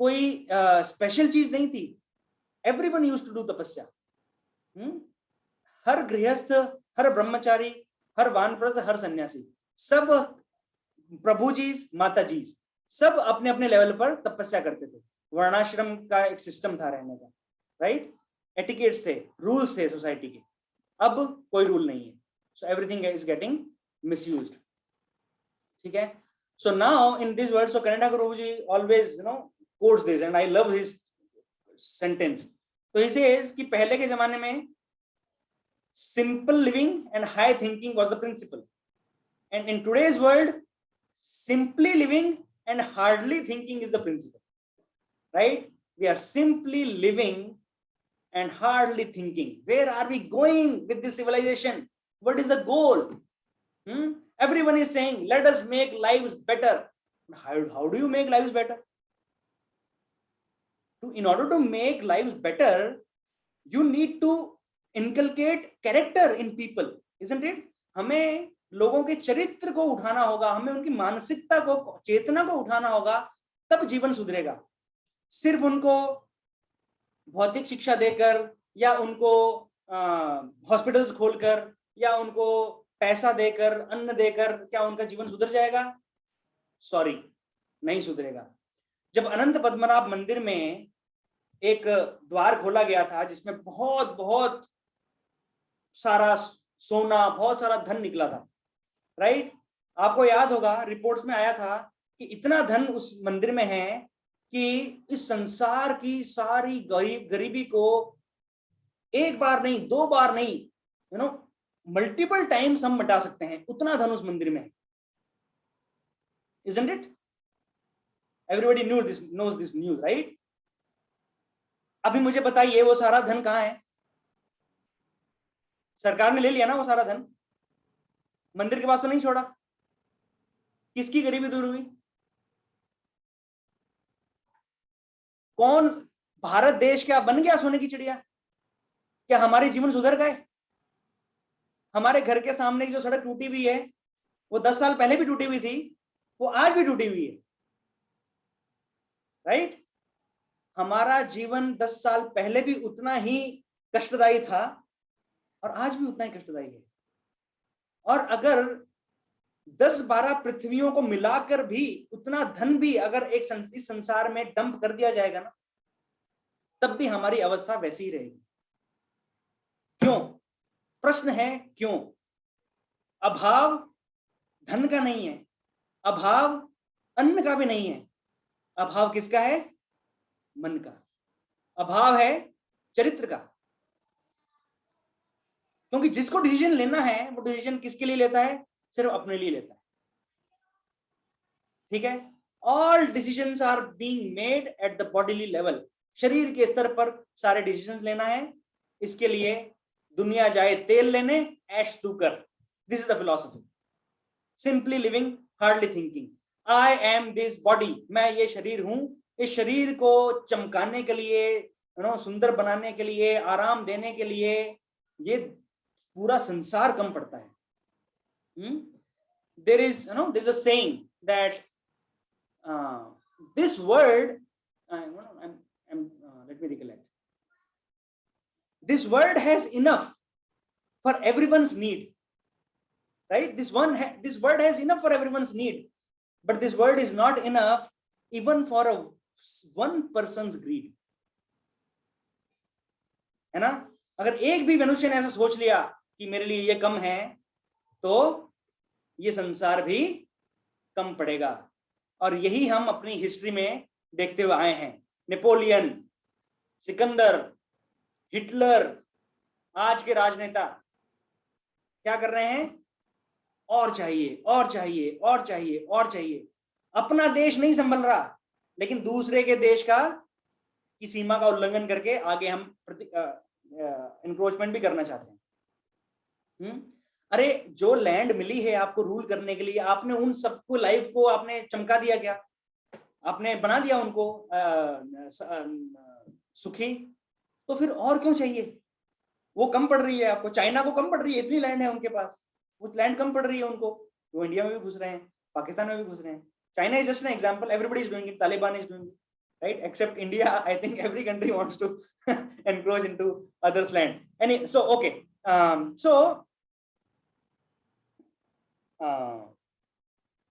कोई स्पेशल चीज नहीं थी, एवरीवन यूज्ड टू डू तपस्या। हर गृहस्थ, हर ब्रह्मचारी, हर वानप्रस्थ, हर सन्यासी, सब प्रभु जी, माता जी, सब अपने अपने लेवल पर तपस्या करते थे। वर्णाश्रम का एक सिस्टम था रहने का, राइट, एटिकेट्स थे, रूल्स थे सोसाइटी के। अब कोई रूल नहीं है, so everything is getting misused, ठीक है। So now in this word, so Canada Guru ji always quotes this and I love his sentence. So he says कि पहले के जमाने में simple living and high thinking was the principle, and in today's world simply living and hardly thinking is the principle, right? We are simply living and hardly thinking. Where are we going with this civilization? What is the goal? Everyone is saying let us make lives better. How do you make lives better? In order to make lives better, You need to inculcate character in people, isn't it? हमें लोगों के चरित्र को उठाना होगा, हमें उनकी मानसिकता को, चेतना को उठाना होगा, तब जीवन सुधरेगा। सिर्फ उनको भौतिक शिक्षा देकर या उनको हॉस्पिटल्स खोलकर या उनको पैसा देकर, अन्न देकर क्या उनका जीवन सुधर जाएगा? सॉरी, नहीं सुधरेगा। जब अनंत पद्मनाभ मंदिर में एक द्वार खोला गया था जिसमें बहुत बहुत सारा सोना, बहुत सारा धन निकला था, राइट? आपको याद होगा रिपोर्ट्स में आया था कि इतना धन उस मंदिर में है कि इस संसार की सारी गरीबी को एक बार नहीं, दो बार नहीं, मल्टीपल टाइम्स हम मिटा सकते हैं, उतना धन उस मंदिर में है। Isn't it? Everybody knows this news, right? अभी मुझे बताइए वो सारा धन कहाँ है? सरकार ने ले लिया ना वो सारा धन, मंदिर के पास तो नहीं छोड़ा। किसकी गरीबी दूर हुई? कौन? भारत देश क्या बन गया सोने की चिड़िया? क्या हमारे जीवन सुधर गए? हमारे घर के सामने की जो सड़क टूटी हुई है वो 10 साल पहले भी टूटी हुई थी, वो आज भी टूटी हुई है, राइट? हमारा जीवन 10 साल पहले भी उतना ही कष्टदायी था और आज भी उतना ही कष्टदायी है। और अगर 10-12 पृथ्वियों को मिलाकर भी उतना धन भी अगर इस संसार में डंप कर दिया जाएगा ना, तब भी हमारी अवस्था वैसी ही रहेगी। क्यों? प्रश्न है क्यों? अभाव धन का नहीं है, अभाव अन्न का भी नहीं है, अभाव किसका है? मन का। अभाव है चरित्र का। क्योंकि जिसको डिसीजन लेना है वो डिसीजन किसके लिए लेता है? सिर्फ अपने लिए लेता है, ठीक है? All decisions are being made at the bodily level. शरीर के स्तर पर सारे डिसीजंस लेना है। इसके लिए दुनिया जाए तेल लेने, ऐश तू कर। This is the philosophy. Simply living, hardly thinking. I am this body, मैं ये शरीर हूं। इस शरीर को चमकाने के लिए, सुंदर बनाने के लिए, आराम देने के लिए ये पूरा संसार कम पड़ता है। There is a saying that this word, let me recollect. This word has enough for everyone's need, right? This word has enough for everyone's need, but this word is not enough even for one person's greed. है ना? अगर एक भी मनुष्य ने ऐसा सोच लिया कि मेरे लिए ये कम है, तो ये संसार भी कम पड़ेगा। और यही हम अपनी हिस्ट्री में देखते हुए आए हैं। नेपोलियन, सिकंदर, हिटलर, आज के राजनेता क्या कर रहे हैं? और चाहिए, और चाहिए, और चाहिए, और चाहिए। अपना देश नहीं संभल रहा, लेकिन दूसरे के देश की सीमा का उल्लंघन करके आगे हम इंक्रोचमेंट भी करना चाहते हैं। अरे जो लैंड मिली है आपको रूल करने के लिए, आपने उन सबको लाइफ को आपने चमका दिया क्या? आपने बना दिया उनको सुखी? तो फिर और क्यों चाहिए? वो कम पड़ रही है आपको। चाइना को कम पड़ रही है, इतनी लैंड है उनके पास, वो लैंड कम पड़ रही है उनको। वो इंडिया में भी घुस रहे हैं, पाकिस्तान में भी घुस रहे हैं। China is just an example. Everybody is doing it. Taliban is doing it, right? Except India. I think every country wants to encroach into others' land. So okay.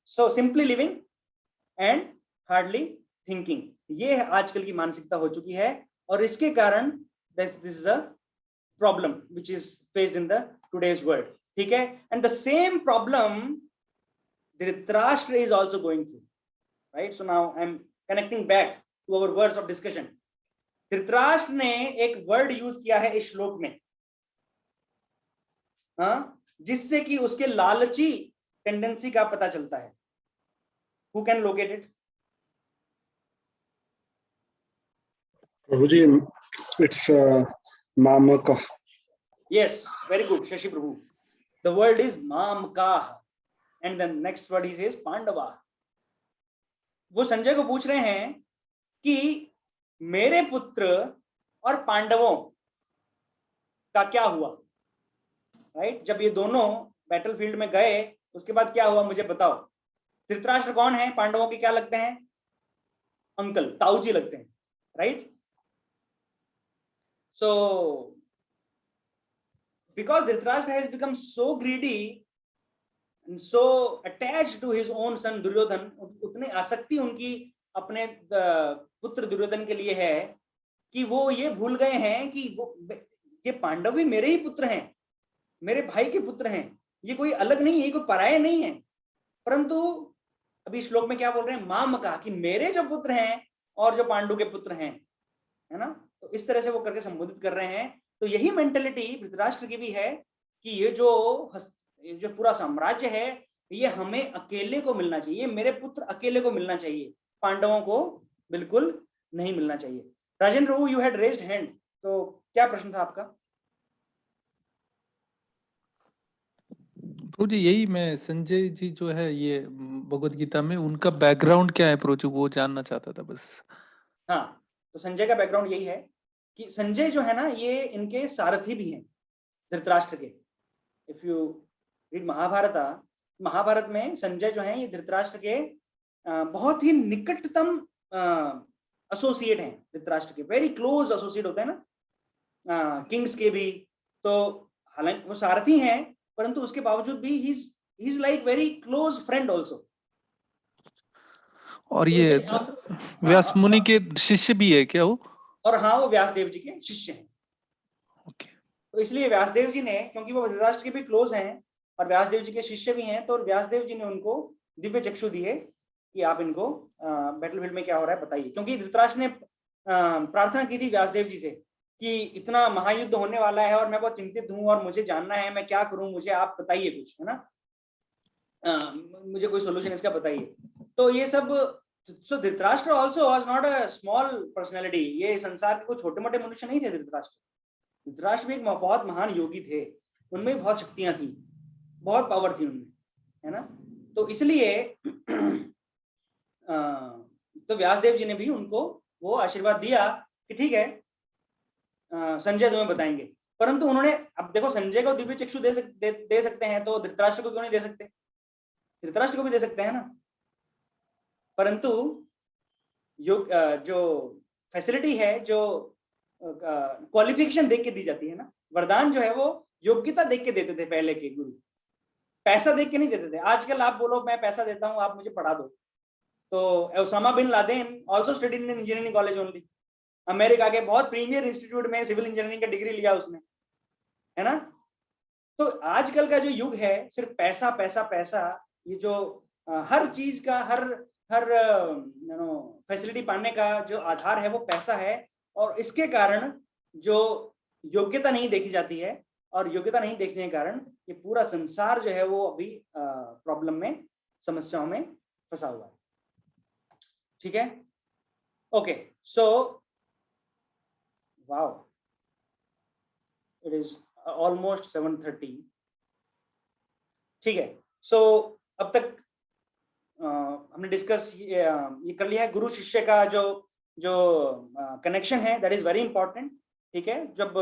So simply living and hardly thinking. ये आजकल की मानसिकता हो चुकी है, और इसके कारण this is a problem which is faced in the today's world. ठीक है? And the same problem Dhritarashtra is also going through, right? So now I'm connecting back to our words of discussion. Dhritarashtra ने एक word use किया है इस श्लोक में, जिससे कि उसके लालची टेंडेंसी का पता चलता है। Who can locate it? Prabhuji, it's Mamaka. Yes, very good, Shashi Prabhu. The word is Mamka. And the next word he says पांडवा। वो संजय को पूछ रहे हैं कि मेरे पुत्र और पांडवों का क्या हुआ, राइट? जब ये दोनों बैटलफील्ड में गए उसके बाद क्या हुआ मुझे बताओ। धृतराष्ट्र कौन है? पांडवों के क्या लगते हैं? अंकल, ताऊजी लगते हैं, right? So because Dhritarashtra has become so greedy and so attached to his own son Duryodhan, उतनी आसक्ति उनकी अपने पुत्र दुर्योधन के लिए है कि वो ये भूल गए हैं कि वो ये पांडव भी मेरे ही पुत्र हैं, मेरे भाई के पुत्र हैं, ये कोई अलग नहीं है, ये कोई पराये नहीं है। परंतु अभी श्लोक में क्या बोल रहे हैं? माम का, कि मेरे जो पुत्र हैं और जो पांडु के पुत्र हैं, है ना? तो इस तरह से वो करके संबोधित कर रहे हैं। तो यही मेंटेलिटी धृतराष्ट्र की भी है कि ये जो पूरा साम्राज्य है ये हमें अकेले को मिलना चाहिए, मेरे पुत्र अकेले को मिलना चाहिए, पांडवों को बिल्कुल नहीं मिलना चाहिए। Rajendra, you had raised hand, तो क्या प्रश्न था आपका? प्रभु जी यही मैं, संजय जी जो है ये भगवत गीता में उनका बैकग्राउंड क्या है प्रभु जी, वो जानना चाहता था बस। हाँ, तो संजय का बैकग्राउंड यही है कि संजय जो है ना ये इनके सारथी भी हैं धृतराष्ट्र के। इफ यू रीड महाभारत में संजय जो है ये धृतराष्ट्र के बहुत ही निकटतम एसोसिएट हैं, धृतराष्ट्र के वेरी क्लोज एसोसिएट होते हैं ना किंग्स के भी। तो हालांकि वो सारथी हैं परंतु उसके बावजूद भी he is like very close friend also. और ये व्यास मुनि के शिष्य भी है क्या वो? और हाँ, वो व्यासदेव जी के शिष्य हैं। ओके। तो इसलिए व्यासदेव जी ने, क्योंकि वो धृतराष्ट्र के भी क्लोज हैं और व्यासदेव जी के शिष्य भी हैं, तो व्यासदेव जी ने उनको दिव्य चक्षु दिए कि आप इनको बैटलफील्ड में क्या हो रहा है बताइए। क्योंकि धृतराष्ट्र ने प्रार्थना की थी व्यासदेव जी से कि इतना महायुद्ध होने वाला है और मैं बहुत चिंतित हूँ और मुझे जानना है मैं क्या करूँ, मुझे आप बताइए कुछ, है ना, मुझे कोई सोल्यूशन इसका बताइए। तो ये सब, so Dhritarashtra also was not a small personality, ये संसार के कोई छोटे मोटे मनुष्य नहीं थे धृतराष्ट्र भी एक बहुत महान योगी थे, उनमें बहुत शक्तियां थी, बहुत पावर थी उनमें, है ना। तो इसलिए तो व्यासदेव जी ने भी उनको वो आशीर्वाद दिया कि ठीक है संजय तुम्हें बताएंगे। परंतु उन्होंने, अब देखो संजय को दिव्य चक्षु दे सकते हैं तो धृतराष्ट्र को क्यों नहीं दे सकते? धृतराष्ट्र को भी दे सकते हैं ना। परंतु जो फैसिलिटी है, जो क्वालिफिकेशन देख के दी जाती है ना, वरदान जो है वो योग्यता देख के देते थे पहले के गुरु, पैसा देख के नहीं देते थे। आजकल आप बोलो मैं पैसा देता हूं आप मुझे पढ़ा दो, तो Osama bin Laden also studied in engineering college only, America के बहुत प्रीमियर इंस्टीट्यूट में सिविल इंजीनियरिंग का डिग्री लिया उसने, है ना। तो आजकल का जो युग है सिर्फ पैसा पैसा पैसा, ये जो हर चीज का हर फैसिलिटी पाने का जो आधार है वो पैसा है, और इसके कारण जो योग्यता नहीं देखी जाती है, और योग्यता नहीं देखने के कारण ये पूरा संसार जो है वो अभी प्रॉब्लम में, समस्याओं में फंसा हुआ है। ठीक है, okay, so wow, it is almost 7:30। ठीक है, सो अब तक हमने डिस्कस ये कर लिया है गुरु शिष्य का जो कनेक्शन है, दैट इज वेरी इंपॉर्टेंट। ठीक है, जब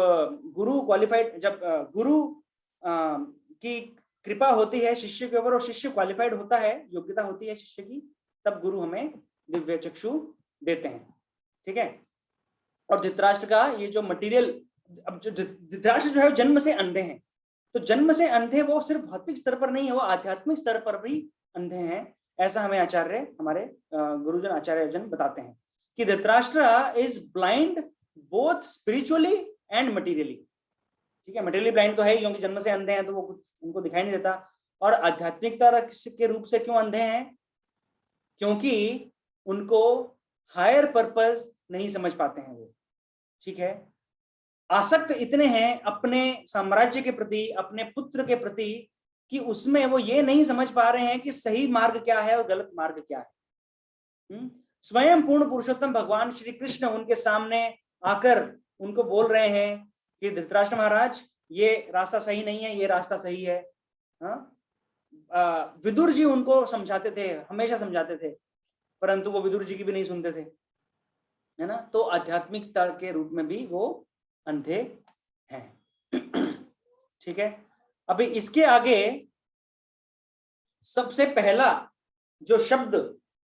गुरु क्वालिफाइड, जब गुरु की कृपा होती है शिष्य के ऊपर और शिष्य क्वालिफाइड होता है, योग्यता होती है शिष्य की, तब गुरु हमें दिव्य चक्षु देते हैं। ठीक है, और धृतराष्ट्र का ये जो मटेरियल, अब जो धृतराष्ट्र जो है जन्म से अंधे हैं, तो जन्म से अंधे वो सिर्फ भौतिक स्तर पर नहीं है, वो आध्यात्मिक स्तर पर भी अंधे हैं, ऐसा हमें आचार्य, हमारे गुरुजन आचार्य जन बताते हैं कि Dhritarashtra is blind both spiritually and materially. ठीक है, मटेरियली ब्लाइंड तो है ही क्योंकि जन्म से अंधे हैं तो वो कुछ उनको दिखाई नहीं देता, और आध्यात्मिकता के रूप से क्यों अंधे हैं? क्योंकि उनको हायर पर्पस नहीं समझ पाते हैं वो। ठीक है, आसक्त इतने हैं अपने साम्राज्य के प्रति, अपने पुत्र के प्रति, कि उसमें वो ये नहीं समझ पा रहे हैं कि सही मार्ग क्या है और गलत मार्ग क्या है। स्वयं पूर्ण पुरुषोत्तम भगवान श्री कृष्ण उनके सामने आकर उनको बोल रहे हैं कि धृतराष्ट्र महाराज ये रास्ता सही नहीं है, ये रास्ता सही है। विदुर जी उनको समझाते थे, हमेशा समझाते थे, परंतु वो विदुर जी की भी नहीं सुनते थे, है ना। तो आध्यात्मिकता के रूप में भी वो अंधे हैं। ठीक है, अभी इसके आगे सबसे पहला जो शब्द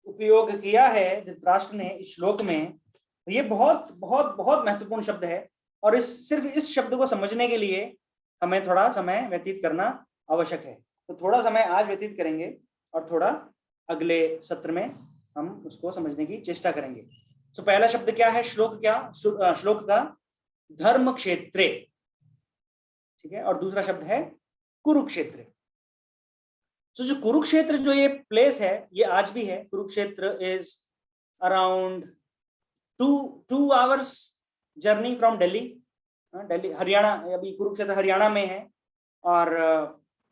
उपयोग किया है धृतराष्ट्र ने इस श्लोक में, ये बहुत बहुत बहुत महत्वपूर्ण शब्द है, और सिर्फ इस शब्द को समझने के लिए हमें थोड़ा समय व्यतीत करना आवश्यक है। तो थोड़ा समय आज व्यतीत करेंगे और थोड़ा अगले सत्र में हम उसको समझने की चेष्टा करेंगे। तो पहला शब्द क्या है श्लोक का? धर्म क्षेत्रे, ठीक है, और दूसरा शब्द है कुरुक्षेत्र। तो जो कुरुक्षेत्र जो ये प्लेस है, ये आज भी है। Kurukshetra is around 2 hours journey from Delhi. Haryana, अभी कुरुक्षेत्र हरियाणा में है, और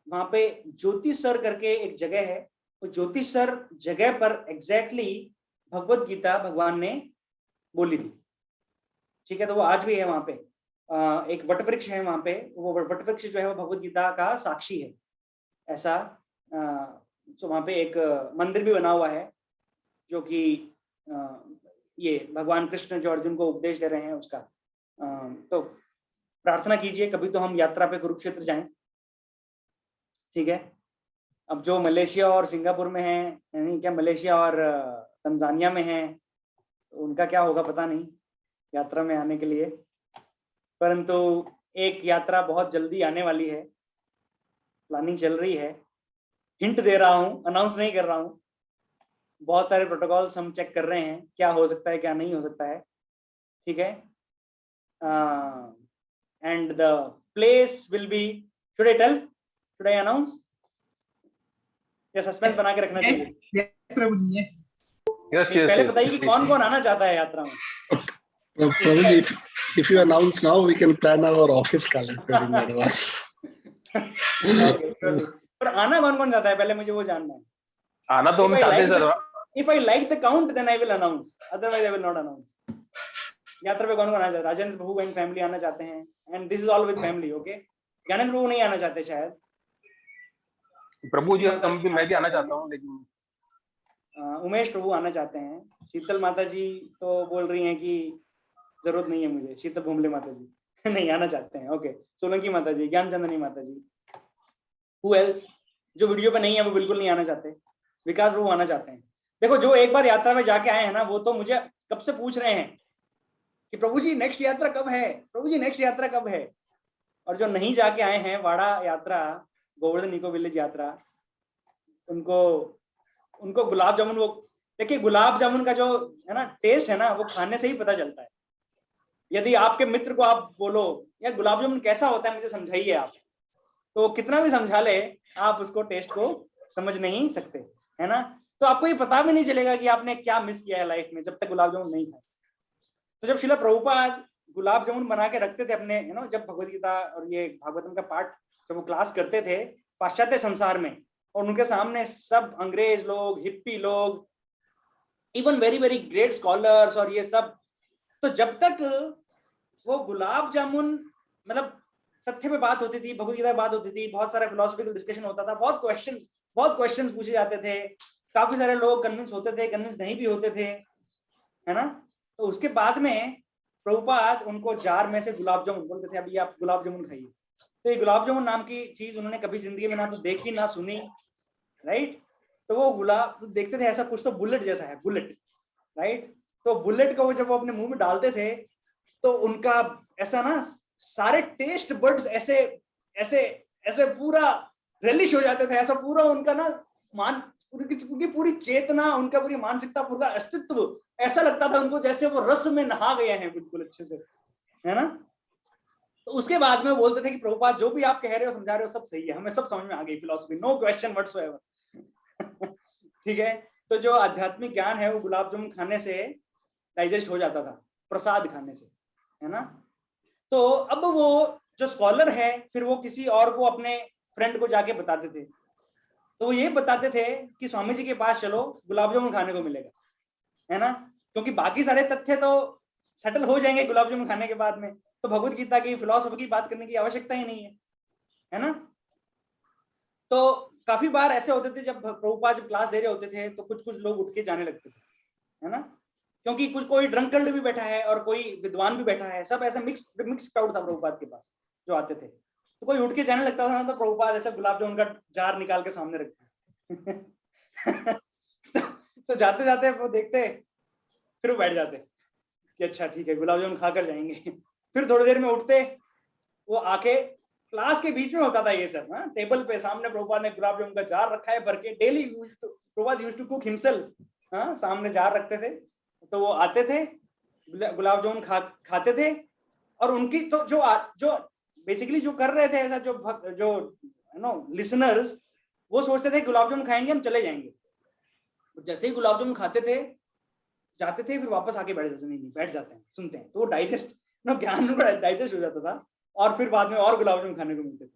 वहां पे ज्योतिसर करके एक जगह है। तो ज्योतिसर जगह पर एग्जैक्टली भगवत गीता भगवान ने बोली थी, ठीक है। तो वो आज भी है वहां पे। एक वटवृक्ष है वहां पे, वो वटवृक्ष जो है वो भगवत गीता का साक्षी है, ऐसा। तो वहां पे एक मंदिर भी बना हुआ है, जो कि ये भगवान कृष्ण जो अर्जुन को उपदेश दे रहे हैं उसका। तो प्रार्थना कीजिए कभी तो हम यात्रा पे कुरुक्षेत्र जाएं, ठीक है। अब जो मलेशिया और सिंगापुर में है, यानी क्या मलेशिया और तंजानिया में है, तो उनका क्या होगा पता नहीं यात्रा में आने के लिए, परंतु एक यात्रा बहुत जल्दी आने वाली है, प्लानिंग चल रही है। हिंट दे रहा हूँ, अनाउंस नहीं कर रहा हूँ। बहुत सारे प्रोटोकॉल्स हम चेक कर रहे हैं, क्या हो सकता है क्या नहीं हो सकता है, ठीक है। And the place will be, should I tell, should I announce, या सस्पेंस बना के रखना चाहिए? Yes, प्रभु जी, yes. पहले बताइए कि कौन कौन आना चाहता है यात्रा में। Probably if you announce now, we can plan our office calendar in advance. Okay, पर आना कौन कौन चाहता है पहले मुझे वो जानना है। आना तो हम चाहते हैं sir. If I like the count, then I will announce. Otherwise, I will not announce. यात्रा पे कौन कौन आना चाहता है? राजेंद्र प्रभु एंड फैमिली आना चाहते हैं, and this is all with family, okay. Gyanendra Prabhu नहीं आना चाहते शायद। प्रभु जी मैं भी आना चाहता हूँ, लेकिन उमेश प्रभु आना चाहते हैं। शीतल माता जी तो बोल रही हैं कि जरूरत नहीं है मुझे। शीतल भूमले माता जी नहीं आना चाहते हैं, ओके। सोलंकी माता जी, ज्ञान चंदनी माता जी। Who else? जो वीडियो पे नहीं है वो बिल्कुल नहीं आना चाहते। विकास प्रभु आना चाहते हैं। देखो, जो एक बार यात्रा में जाके आए हैं ना, वो तो मुझे कब से पूछ रहे हैं कि प्रभु जी नेक्स्ट यात्रा कब है, प्रभु जी नेक्स्ट यात्रा कब है। और जो नहीं जाके आए हैं, वाड़ा यात्रा, गोवर्धन इको विलेज यात्रा, उनको गुलाब जामुन, वो देखिए गुलाब जामुन का जो है ना टेस्ट है ना, वो खाने से ही पता चलता है। यदि आपके मित्र को आप बोलो यार गुलाब जामुन कैसा होता है मुझे समझाइए आप, तो कितना भी समझा ले आप उसको टेस्ट को समझ नहीं सकते, है ना। तो आपको ये पता भी नहीं चलेगा कि आपने क्या मिस किया है लाइफ में, जब तक गुलाब जामुन नहीं खाए। तो जब श्रील प्रभुपाद गुलाब जामुन बना के रखते थे अपने, यू नो, जब भगवद गीता और ये भागवतम का पाठ जब वो क्लास करते थे पाश्चात्य संसार में, और उनके सामने सब अंग्रेज लोग, हिप्पी लोग, even very very great scholars और ये सब, तो जब तक वो गुलाब जामुन, मतलब तथ्य पे बात होती थी, भगवद गीता पे बात होती थी, बहुत सारा फिलोसॉफिकल डिस्कशन होता था, बहुत क्वेश्चंस पूछे जाते थे, काफी सारे लोग कन्विंस होते थे, कन्विंस नहीं भी होते थे, है ना। तो उसके बाद में प्रभुपाद उनको जार में से गुलाब जामुन बोलते थे, अभी आप गुलाब जामुन खाइए। तो ये गुलाब जामुन नाम की चीज उन्होंने कभी जिंदगी में ना तो देखी ना सुनी, राइट। तो वो गुलाब देखते थे ऐसा कुछ तो बुलेट जैसा है, बुलेट, राइट। तो बुलेट को जब वो अपने मुंह में डालते थे तो उनका ऐसा ना सारे टेस्ट बड्स ऐसे ऐसे ऐसे पूरा रिलिश हो जाते थे, ऐसा पूरा उनका ना उनकी पूरी चेतना, उनका पूरी मानसिकता, पूरा अस्तित्व ऐसा लगता था उनको जैसे वो रस में नहा गए हैं बिल्कुल अच्छे से, है ना। तो उसके बाद में बोलते थे कि प्रभुपाद जो भी आप कह रहे हो, समझा रहे हो, सब सही है, हमें सब समझ में आ गई फिलॉसफी, नो क्वेश्चन व्हाटसोएवर। ठीक है। तो जो आध्यात्मिक ज्ञान है वो गुलाब जामुन खाने से डाइजेस्ट हो जाता था, प्रसाद खाने से, है ना। तो अब वो जो स्कॉलर है फिर वो किसी और को, अपने फ्रेंड को जाके बताते थे, तो वो ये बताते थे कि स्वामी जी के पास चलो गुलाब जामुन खाने को मिलेगा, है ना, क्योंकि बाकी सारे तथ्य तो सेटल हो जाएंगे गुलाब जामुन खाने के बाद में, तो भगवद गीता की फिलॉसफी की बात करने की आवश्यकता ही नहीं है ना। तो काफी बार ऐसे होते थे जब प्रभुपाद जब क्लास दे रहे होते थे तो कुछ लोग उठ के जाने लगते थे, है ना, क्योंकि कोई ड्रंकर्ड भी बैठा है और कोई विद्वान भी बैठा है, सब ऐसा मिक्स क्राउड था प्रभुपाद के पास। जो आते थे, तो कोई उठ के जाने लगता था ना, तो प्रभुपाद ऐसा गुलाब जामुन का जार निकाल के सामने रखते तो जाते जाते वो देखते, फिर वो बैठ जाते कि अच्छा ठीक है गुलाब जामुन खाकर जाएंगे। फिर थोड़ी देर में उठते, वो आके क्लास के बीच में होता था ये सब, हाँ, टेबल पे सामने प्रभुपाद ने गुलाब जामुन का जार रखा है भर के, daily Prabhupada used to cook himself, हाँ, सामने जार रखते थे, तो वो आते थे गुलाब जामुन खाते थे। और उनकी तो जो बेसिकली जो कर रहे थे ऐसा, जो लिसनर्स, वो सोचते थे गुलाब जामुन खाएंगे हम चले जाएंगे। जैसे ही गुलाब जामुन खाते थे जाते थे, फिर वापस आके बैठ जाते, नहीं बैठ जाते हैं सुनते हैं, तो वो डाइजेस्ट ज्ञान डाइजेस्ट हो जाता था, और फिर बाद में और गुलाब जामुन खाने को मिलते थे।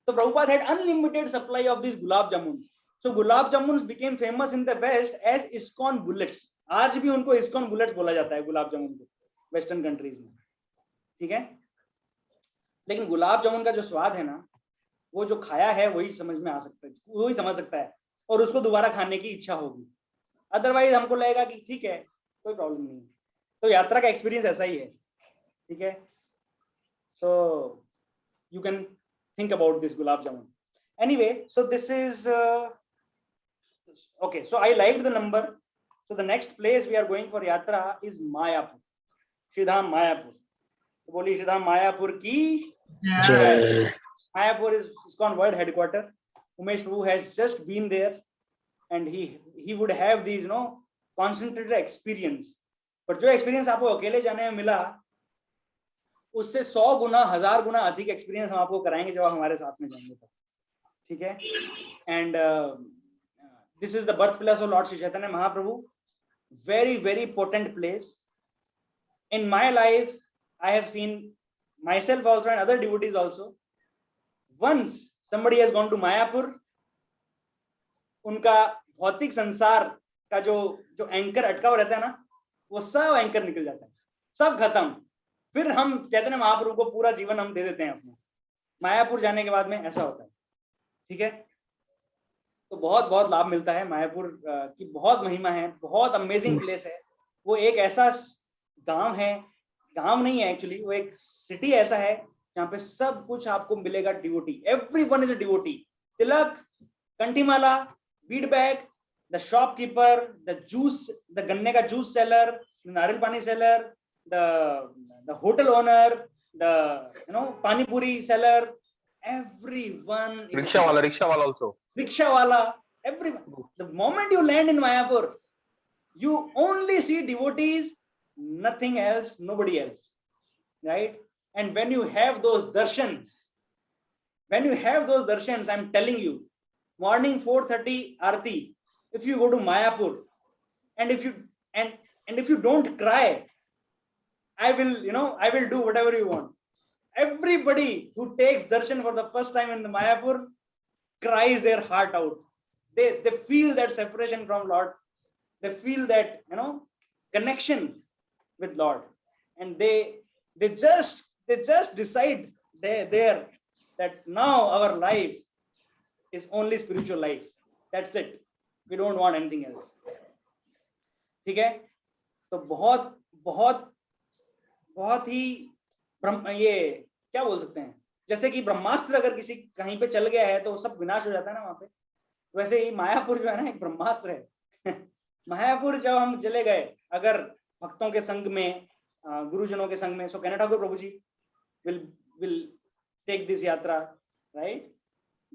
तो Prabhupada had unlimited supply of these gulab jamuns. So gulab jamuns became famous in the West as ISKCON bullets. आज भी उनको ISKCON bullets बोला जाता है गुलाब जामुन को वेस्टर्न कंट्रीज में, ठीक है। लेकिन गुलाब जामुन का जो स्वाद है ना, वो जो खाया है वही समझ में आ सकता है, वही समझ सकता है, और उसको दोबारा खाने की इच्छा होगी। अदरवाइज हमको लगेगा कि ठीक है कोई प्रॉब्लम नहीं है। तो यात्रा का एक्सपीरियंस ऐसा ही है, ठीक है। So you can think about this gulab jamun. Anyway, so this is okay. So I liked the number. So the next place we are going for yatra is Mayapur, Shridham Mayapur. तो बोली श्रीधाम मायापुर की जय। Mayapur is ISKCON world headquarter. Umesh Prabhu has just been there, and he would have these concentrated experience. पर जो experience आपको अकेले जाने में मिला, उससे 100 गुना 1000 गुना अधिक एक्सपीरियंस हम आपको कराएंगे जब आप हमारे साथ में जाएंगे तो, ठीक है। And this is the birth place of Lord Shri Chaitanya Mahaprabhu, very very potent place in my life. I have seen myself also and other devotees also. Once somebody has gone to Mayapur, उनका भौतिक संसार का जो एंकर अटका हुआ रहता है ना, वो सब एंकर निकल जाता है, सब खत्म। फिर हम चैतन्य महाप्रभु को पूरा जीवन हम दे देते हैं अपना। मायापुर जाने के बाद में ऐसा होता है, ठीक है। तो बहुत बहुत लाभ मिलता है। मायापुर की बहुत महिमा है, बहुत अमेजिंग प्लेस है। वो एक ऐसा गांव है, गांव नहीं है एक्चुअली, वो एक सिटी ऐसा है जहाँ पे सब कुछ आपको मिलेगा devotee. Everyone is a devotee. Tilak, kanthimala, bead bag, the shopkeeper, the juice, the गन्ने का जूस सेलर, नारियल पानी seller, the hotel owner, the pani puri seller, everyone. Rickshaw wala also. Rickshaw wala, everyone. The moment you land in Mayapur, you only see devotees, nothing else, nobody else, right? And when you have those darshans, I'm telling you, morning 4:30 Aarti, if you go to Mayapur, and if you don't cry, I will do whatever you want. Everybody who takes darshan for the first time in the Mayapur cries their heart out. They feel that separation from Lord. They feel that connection with Lord, and they just decide there that now our life is only spiritual life. That's it. We don't want anything else. ठीक है। तो बहुत ही ये क्या बोल सकते हैं, जैसे कि ब्रह्मास्त्र अगर किसी कहीं पे चल गया है तो सब विनाश हो जाता है ना वहां पे, वैसे ही मायापुर जो है ना एक ब्रह्मास्त्र है। मायापुर जब हम चले गए अगर भक्तों के संग में, गुरुजनों के संग में, so can Thakur Prabhu ji will take this yatra, right?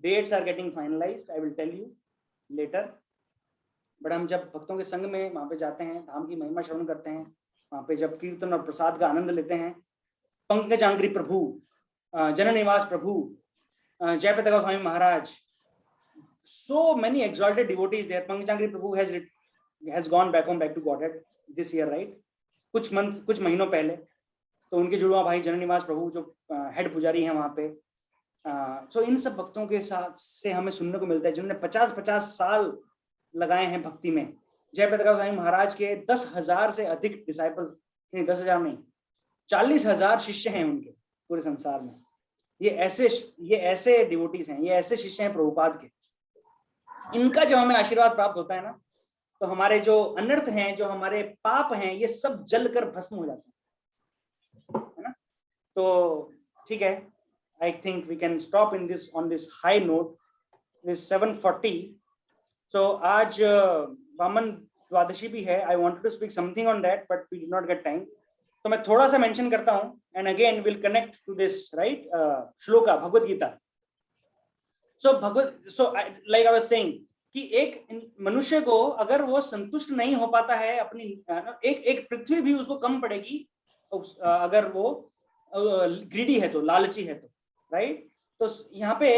Dates are getting finalized. I will tell you later. But हम जब भक्तों के संग में वहां पे जाते हैं, धाम की महिमा श्रवण करते हैं, वहां पे जब कीर्तन और प्रसाद का आनंद लेते हैं, पंकजांग्री प्रभु, जननिवास प्रभु, जयप्रताप गोस्वामी महाराज, so many exalted devotees there. Pankajangri Prabhu has gone back to Godhead this year, right? कुछ महीनों पहले, तो उनके जुड़वा भाई जननिवास प्रभु जो हेड पुजारी हैं वहां पे, सो इन सब भक्तों के साथ से हमें सुनने को मिलता है जिन्होंने 50-50 साल लगाए हैं भक्ति में। जयप्रताप गोस्वामी महाराज के 10,000 से अधिक डिसाइपल, नहीं 10,000 नहीं, 40,000 शिष्य हैं उनके पूरे संसार में। ये ऐसे डिवोटीज हैं, ये ऐसे शिष्य हैं प्रभुपाद के। इनका जब हमें आशीर्वाद प्राप्त होता है ना, तो हमारे जो अनर्थ हैं, जो हमारे पाप हैं, ये सब जलकर भस्म हो जाते हैं, है ना। तो ठीक है, I think we can stop in this on this high note. This 7:40. So आज वामन द्वादशी भी है. I wanted to speak something on that, but we did not get time. तो मैं थोड़ा सा मेंशन करता हूँ, and again we'll connect to this, right? Shloka Bhagavad Gita. So like I was saying कि एक मनुष्य को अगर वो संतुष्ट नहीं हो पाता है अपनी एक पृथ्वी भी उसको कम पड़ेगी अगर वो ग्रीडी है तो, लालची है तो, राइट? तो यहाँ पे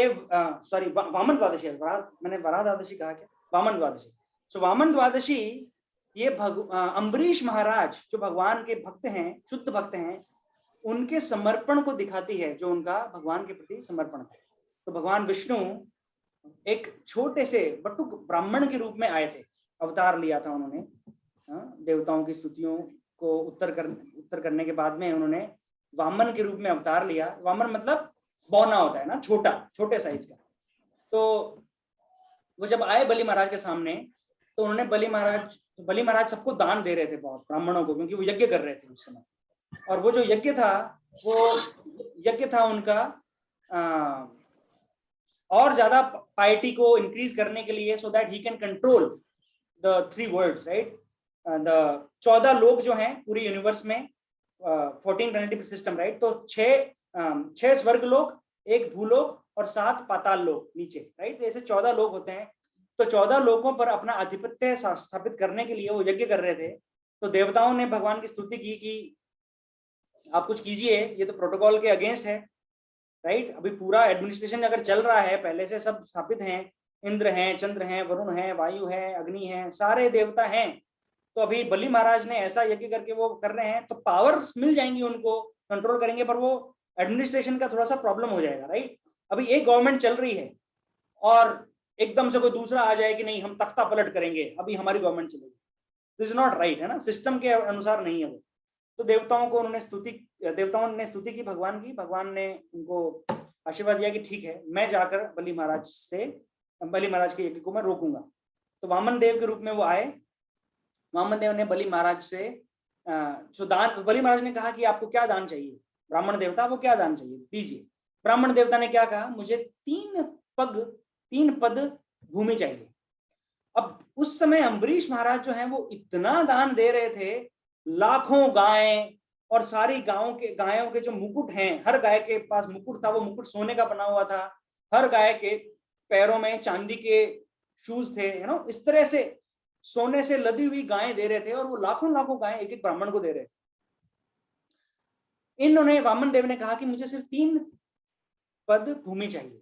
सॉरी वामन द्वादशी है, मैंने वराह द्वादशी कहा क्या? वामन द्वादशी. सो वामन द्वादशी ये अम्बरीश महाराज जो भगवान के भक्त हैं, शुद्ध भक्त हैं, उनके समर्पण को दिखाती है, जो उनका भगवान के प्रति समर्पण है. तो भगवान विष्णु एक छोटे से बटुक ब्राह्मण के रूप में आए थे, अवतार लिया था उन्होंने. देवताओं की स्तुतियों को उत्तर करने के बाद में उन्होंने वामन के रूप में अवतार लिया. वामन मतलब बौना होता है ना, छोटे साइज का. तो वो जब आए बलि महाराज के सामने, तो उन्होंने बलि महाराज सबको दान दे रहे थे, बहुत ब्राह्मणों को, क्योंकि वो यज्ञ कर रहे थे उस समय. और वो जो यज्ञ था उनका और ज्यादा पाइटी को इंक्रीज करने के लिए, so that he can control the 3 worlds, right? The 14 लोग जो हैं पूरी यूनिवर्स में, 14 प्लैनेटरी सिस्टम, राइट? तो 6 स्वर्ग लोग, 1 भूलोक और 7 पाताल लोग नीचे, राइट? ऐसे 14 लोग होते हैं. तो 14 लोगों पर अपना आधिपत्य स्थापित करने के लिए वो यज्ञ कर रहे थे. तो देवताओं ने भगवान की स्तुति की कि आप कुछ कीजिए, ये तो प्रोटोकॉल के अगेंस्ट है, राइट? अभी पूरा एडमिनिस्ट्रेशन अगर चल रहा है, पहले से सब स्थापित हैं, इंद्र हैं, चंद्र हैं, वरुण है, वायु है, अग्नि है, सारे देवता हैं. तो अभी बलि महाराज ने ऐसा यज्ञ करके वो कर रहे हैं, तो पावर्स मिल जाएंगी उनको, कंट्रोल करेंगे, पर वो एडमिनिस्ट्रेशन का थोड़ा सा प्रॉब्लम हो जाएगा, राइट? अभी एक गवर्नमेंट चल रही है और एकदम से कोई दूसरा आ जाए कि नहीं हम तख्ता पलट करेंगे, अभी हमारी गवर्नमेंट चलेगी. दिस इज नॉट राइट, है ना? सिस्टम के अनुसार नहीं है वो. तो देवताओं ने स्तुति की भगवान की. भगवान ने उनको आशीर्वाद दिया कि ठीक है, मैं जाकर बलि महाराज के यज्ञ को मैं रोकूंगा. तो वामन देव के रूप में वो आए. वामन देव ने बलि महाराज से बलि महाराज ने कहा कि आपको क्या दान चाहिए? ब्राह्मण देवता, वो क्या दान चाहिए दीजिए. ब्राह्मण देवता ने क्या कहा? मुझे 3 पद भूमि चाहिए. अब उस समय अम्बरीश महाराज जो हैं वो इतना दान दे रहे थे, लाखों गायें और सारी गायों के जो मुकुट हैं, हर गाय के पास मुकुट था, वो मुकुट सोने का बना हुआ था. हर गाय के पैरों में चांदी के शूज थे, यू नो, इस तरह से सोने से लदी हुई गायें दे रहे थे. और वो लाखों गायें एक ब्राह्मण को दे रहे थे. इन्होंने वामन देव ने कहा कि मुझे सिर्फ 3 पद भूमि चाहिए.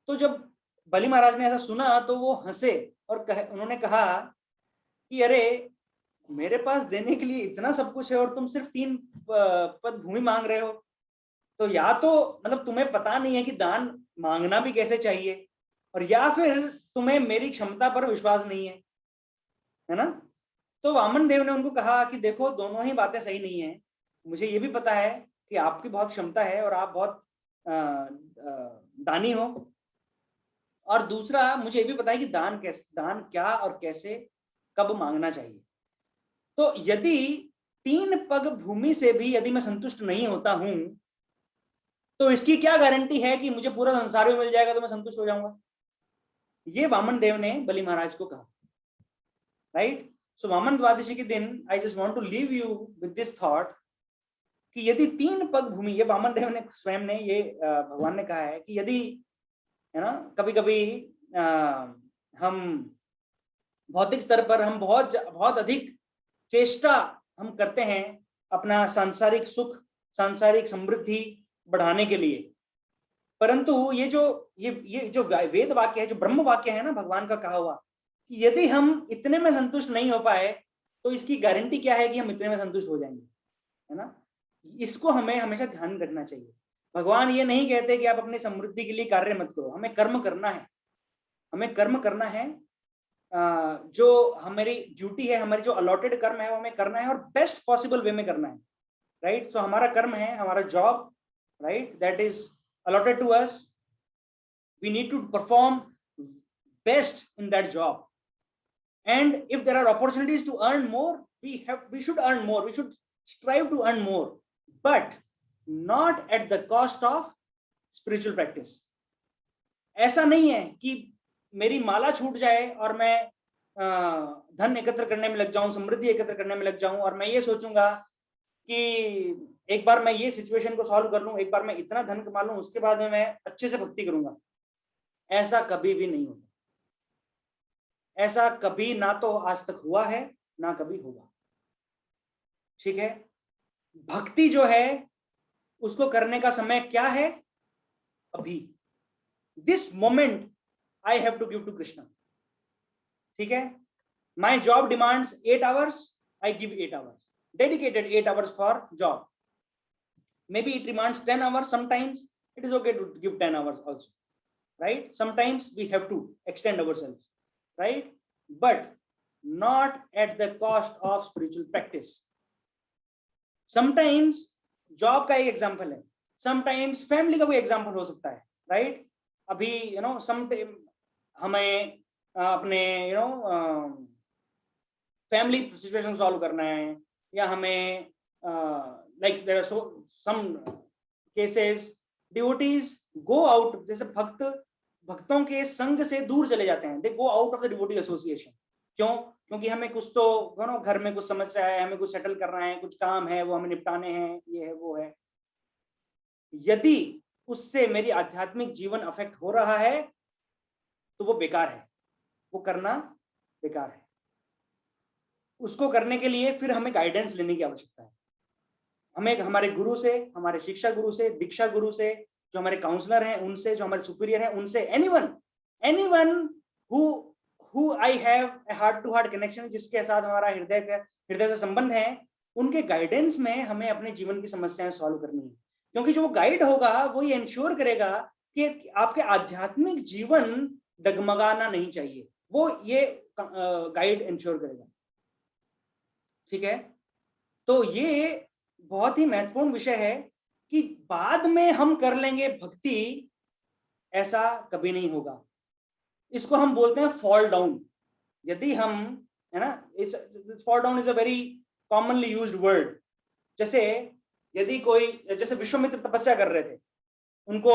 तो जब बलि महाराज ने ऐसा सुना तो वो हंसे और उन्होंने कहा कि अरे मेरे पास देने के लिए इतना सब कुछ है और तुम सिर्फ 3 पद भूमि मांग रहे हो. तो या तो मतलब तुम्हें पता नहीं है कि दान मांगना भी कैसे चाहिए, और या फिर तुम्हें मेरी क्षमता पर विश्वास नहीं है ना? तो वामन देव ने उनको कहा कि देखो, दोनों ही बातें सही नहीं है. मुझे ये भी पता है कि आपकी बहुत क्षमता है और आप बहुत दानी हो, और दूसरा मुझे ये भी पता है कि दान क्या और कैसे कब मांगना चाहिए. तो यदि 3 पग भूमि से भी यदि मैं संतुष्ट नहीं होता हूं, तो इसकी क्या गारंटी है कि मुझे पूरा संसार भी मिल जाएगा तो मैं संतुष्ट हो जाऊंगा? ये वामन देव ने बलि महाराज को कहा, राइट? सो वामन द्वादशी के दिन I just want to leave you with this thought कि यदि 3 पग भूमि, ये वामन देव ने स्वयं ने, ये भगवान ने कहा है कि यदि, है ना, कभी कभी हम भौतिक स्तर पर हम बहुत अधिक चेष्टा हम करते हैं अपना सांसारिक सुख, सांसारिक समृद्धि बढ़ाने के लिए, परंतु ये जो वेद वाक्य है, जो ब्रह्म वाक्य है ना भगवान का कहा हुआ, कि यदि हम इतने में संतुष्ट नहीं हो पाए तो इसकी गारंटी क्या है कि हम इतने में संतुष्ट हो जाएंगे, है ना? इसको हमें हमेशा ध्यान रखना चाहिए. भगवान ये नहीं कहते कि आप अपनी समृद्धि के लिए कार्य मत करो. हमें कर्म करना है, जो हमारी ड्यूटी है, हमारी जो अलॉटेड कर्म है वो हमें करना है और बेस्ट पॉसिबल वे में करना है, राइट? तो हमारा कर्म है, हमारा job, right, that is allotted to us. We need to perform best in that job, and if there are opportunities to earn more, we should earn more, we should strive to earn more. But not at the cost of spiritual practice. ऐसा नहीं है कि मेरी माला छूट जाए और मैं धन एकत्र करने में लग जाऊं, समृद्धि एकत्र करने में लग जाऊं, और मैं ये सोचूंगा कि एक बार मैं ये सिचुएशन को सॉल्व कर लूं, एक बार मैं इतना धन कमा लूं, उसके बाद में मैं अच्छे से भक्ति करूंगा। ऐसा कभी भी नहीं होता। ऐसा कभी ना तो आज तक हुआ है, ना कभी होगा। ठीक है, भक्ति जो है उसको करने का समय क्या है? अभी, this moment I have to give to Krishna. ठीक है, my job demands 8 hours, I give 8 hours, dedicated 8 hours for job. Maybe it demands 10 hours, sometimes it is okay to give 10 hours also, right? Sometimes we have to extend ourselves, right? But not at the cost of spiritual practice. Sometimes job का एक example है, sometimes family का कोई example हो सकता है, right? अभी sometime हमें अपने फैमिली सिचुएशन सॉल्व करना है, या हमें like there are some cases devotees go out, जैसे भक्तों के संग से दूर चले जाते हैं, they go out of the devotee association. क्यों? क्योंकि हमें कुछ तो घर में कुछ समस्या है, हमें कुछ सेटल करना है, कुछ काम है वो हमें निपटाने हैं, ये है वो है। यदि उससे मेरी आध्यात्मिक जीवन अफेक्ट हो रहा है तो वो बेकार है, वो करना बेकार है। उसको करने के लिए फिर हमें गाइडेंस लेने की आवश्यकता है। हमें हमारे गुरु से, हमारे शिक्षा गुरु से, दीक्षा गुरु से, जो हमारे काउंसलर हैं उनसे, जो हमारे सुपीरियर हैं उनसे, anyone who I have a heart to heart connection, जिसके साथ हमारा हृदय से संबंध है, उनके गाइडेंस में हमें अपने जीवन की समस्याएं सॉल्व करनी है। क्योंकि जो गाइड होगा वो ये इंश्योर करेगा कि आपके आध्यात्मिक जीवन डगमगाना नहीं चाहिए, वो ये गाइड इंश्योर करेगा। ठीक है, तो ये बहुत ही महत्वपूर्ण विषय है कि बाद में हम कर लेंगे भक्ति, ऐसा कभी नहीं होगा। इसको हम बोलते हैं फॉल डाउन। यदि हम, है ना, fall down is a very commonly used word. जैसे यदि कोई, जैसे विश्वामित्र तपस्या कर रहे थे, उनको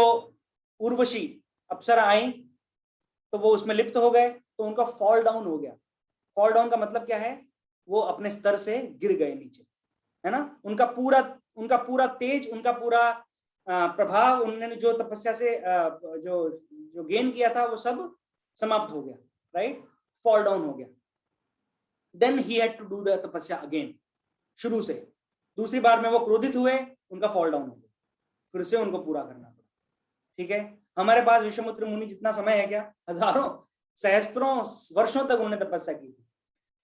उर्वशी अप्सरा आई तो वो उसमें लिप्त हो गए, तो उनका फॉल डाउन हो गया। फॉल डाउन का मतलब क्या है? वो अपने स्तर से गिर गए नीचे, है ना। उनका पूरा तेज, उनका पूरा प्रभाव, उन्होंने जो तपस्या से जो गेन किया था वो सब समाप्त हो गया, राइट? फॉल डाउन हो गया। Then he had to do the tapasya again, शुरू से। दूसरी बार में वो क्रोधित हुए, उनका फॉल डाउन हो गया, फिर से उनको पूरा करना पड़ा। ठीक है, हमारे पास विश्वामित्र मुनि जितना समय है क्या? हजारों सहस्त्रों वर्षों तक उन्होंने तपस्या की थी।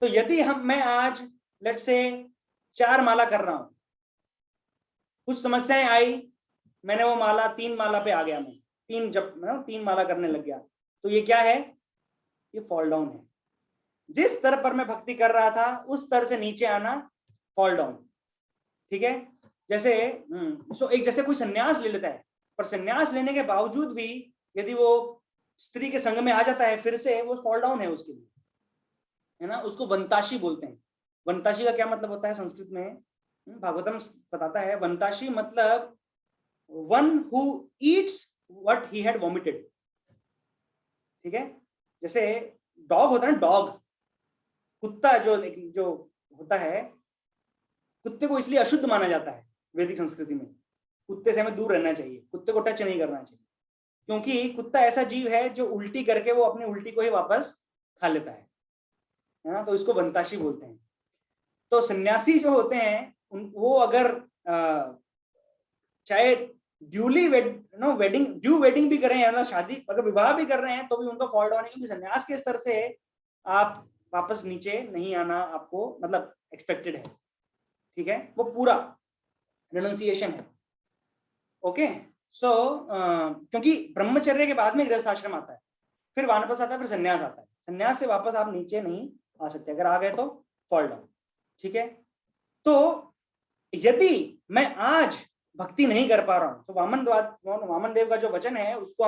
तो यदि मैं आज लेट्स से 4 माला कर रहा हूं, कुछ समस्याएं आई, मैंने वो माला 3 माला पे आ गया, मैं 3 माला करने लग गया, तो ये क्या है? ये फॉल डाउन है। जिस स्तर पर मैं भक्ति कर रहा था उस स्तर से नीचे आना फॉल डाउन। ठीक है, जैसे जैसे कोई संन्यास ले लेता है, पर संन्यास लेने के बावजूद भी यदि वो स्त्री के संग में आ जाता है फिर से, वो फॉल डाउन है उसके लिए, है ना। उसको वंताशी बोलते हैं। वंताशी का क्या मतलब होता है संस्कृत में? भागवतम बताता है, वंताशी मतलब one who Yeats what he had vomited. ठीक है, जैसे डॉग होता है ना, डॉग, कुत्ता जो होता है, कुत्ते को इसलिए अशुद्ध माना जाता है वैदिक संस्कृति में। कुत्ते से हमें दूर रहना चाहिए, कुत्ते को टच नहीं करना चाहिए, क्योंकि कुत्ता ऐसा जीव है जो उल्टी करके वो अपनी उल्टी को ही वापस खा लेता है ना। तो इसको वंताशी बोलते हैं। तो सन्यासी जो होते हैं वो अगर चाहे ड्यू वेडिंग भी करें, या शादी अगर विवाह भी कर रहे हैं, तो भी उनका फॉल डाउन है, क्योंकि सन्यास के स्तर से आप वापस नीचे नहीं आना, आपको मतलब एक्सपेक्टेड है। ठीक है, वो पूरा रिनंसिएशन है। ओके, सो क्योंकि ब्रह्मचर्य के बाद में गृहस्थाश्रम आता है, फिर वानप्रस्थ आता है, फिर संन्यास आता है। संन्यास से वापस आप नीचे नहीं आ सकते, अगर आ गए तो फॉल डाउन। ठीक है, तो यदि मैं आज भक्ति नहीं कर पा रहा हूं, तो वामन देव का जो वचन है उसको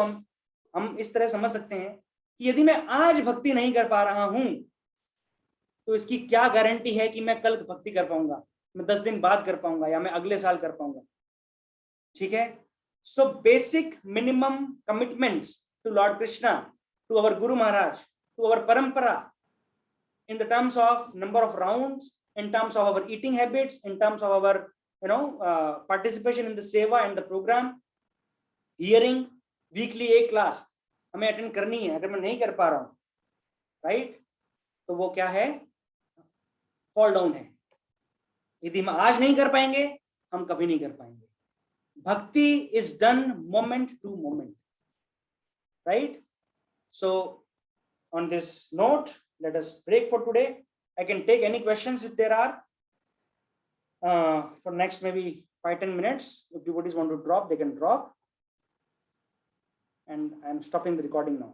हम इस तरह समझ सकते हैं कि यदि मैं आज भक्ति नहीं कर पा रहा हूं, तो इसकी क्या गारंटी है कि मैं कल भक्ति कर पाऊंगा, मैं 10 दिन बाद कर पाऊंगा, या मैं अगले साल कर पाऊंगा? ठीक है. So basic minimum commitments to Lord Krishna, to our Guru Maharaj, to our parampara, in the terms of number of rounds, in terms of our eating habits, in terms of our participation in the seva and the program, hearing weekly एक class हमें attend करनी है. अगर मैं नहीं कर पा रहा हूं, राइट, तो वो क्या है, फॉल डाउन है. यदि हम आज नहीं कर पाएंगे, हम कभी नहीं कर पाएंगे. Bhakti is done moment to moment, right. So on this note, let us break for today. I can take any questions if there are for next maybe 5-10 minutes. If devotees want to drop, they can drop, and I am stopping the recording now.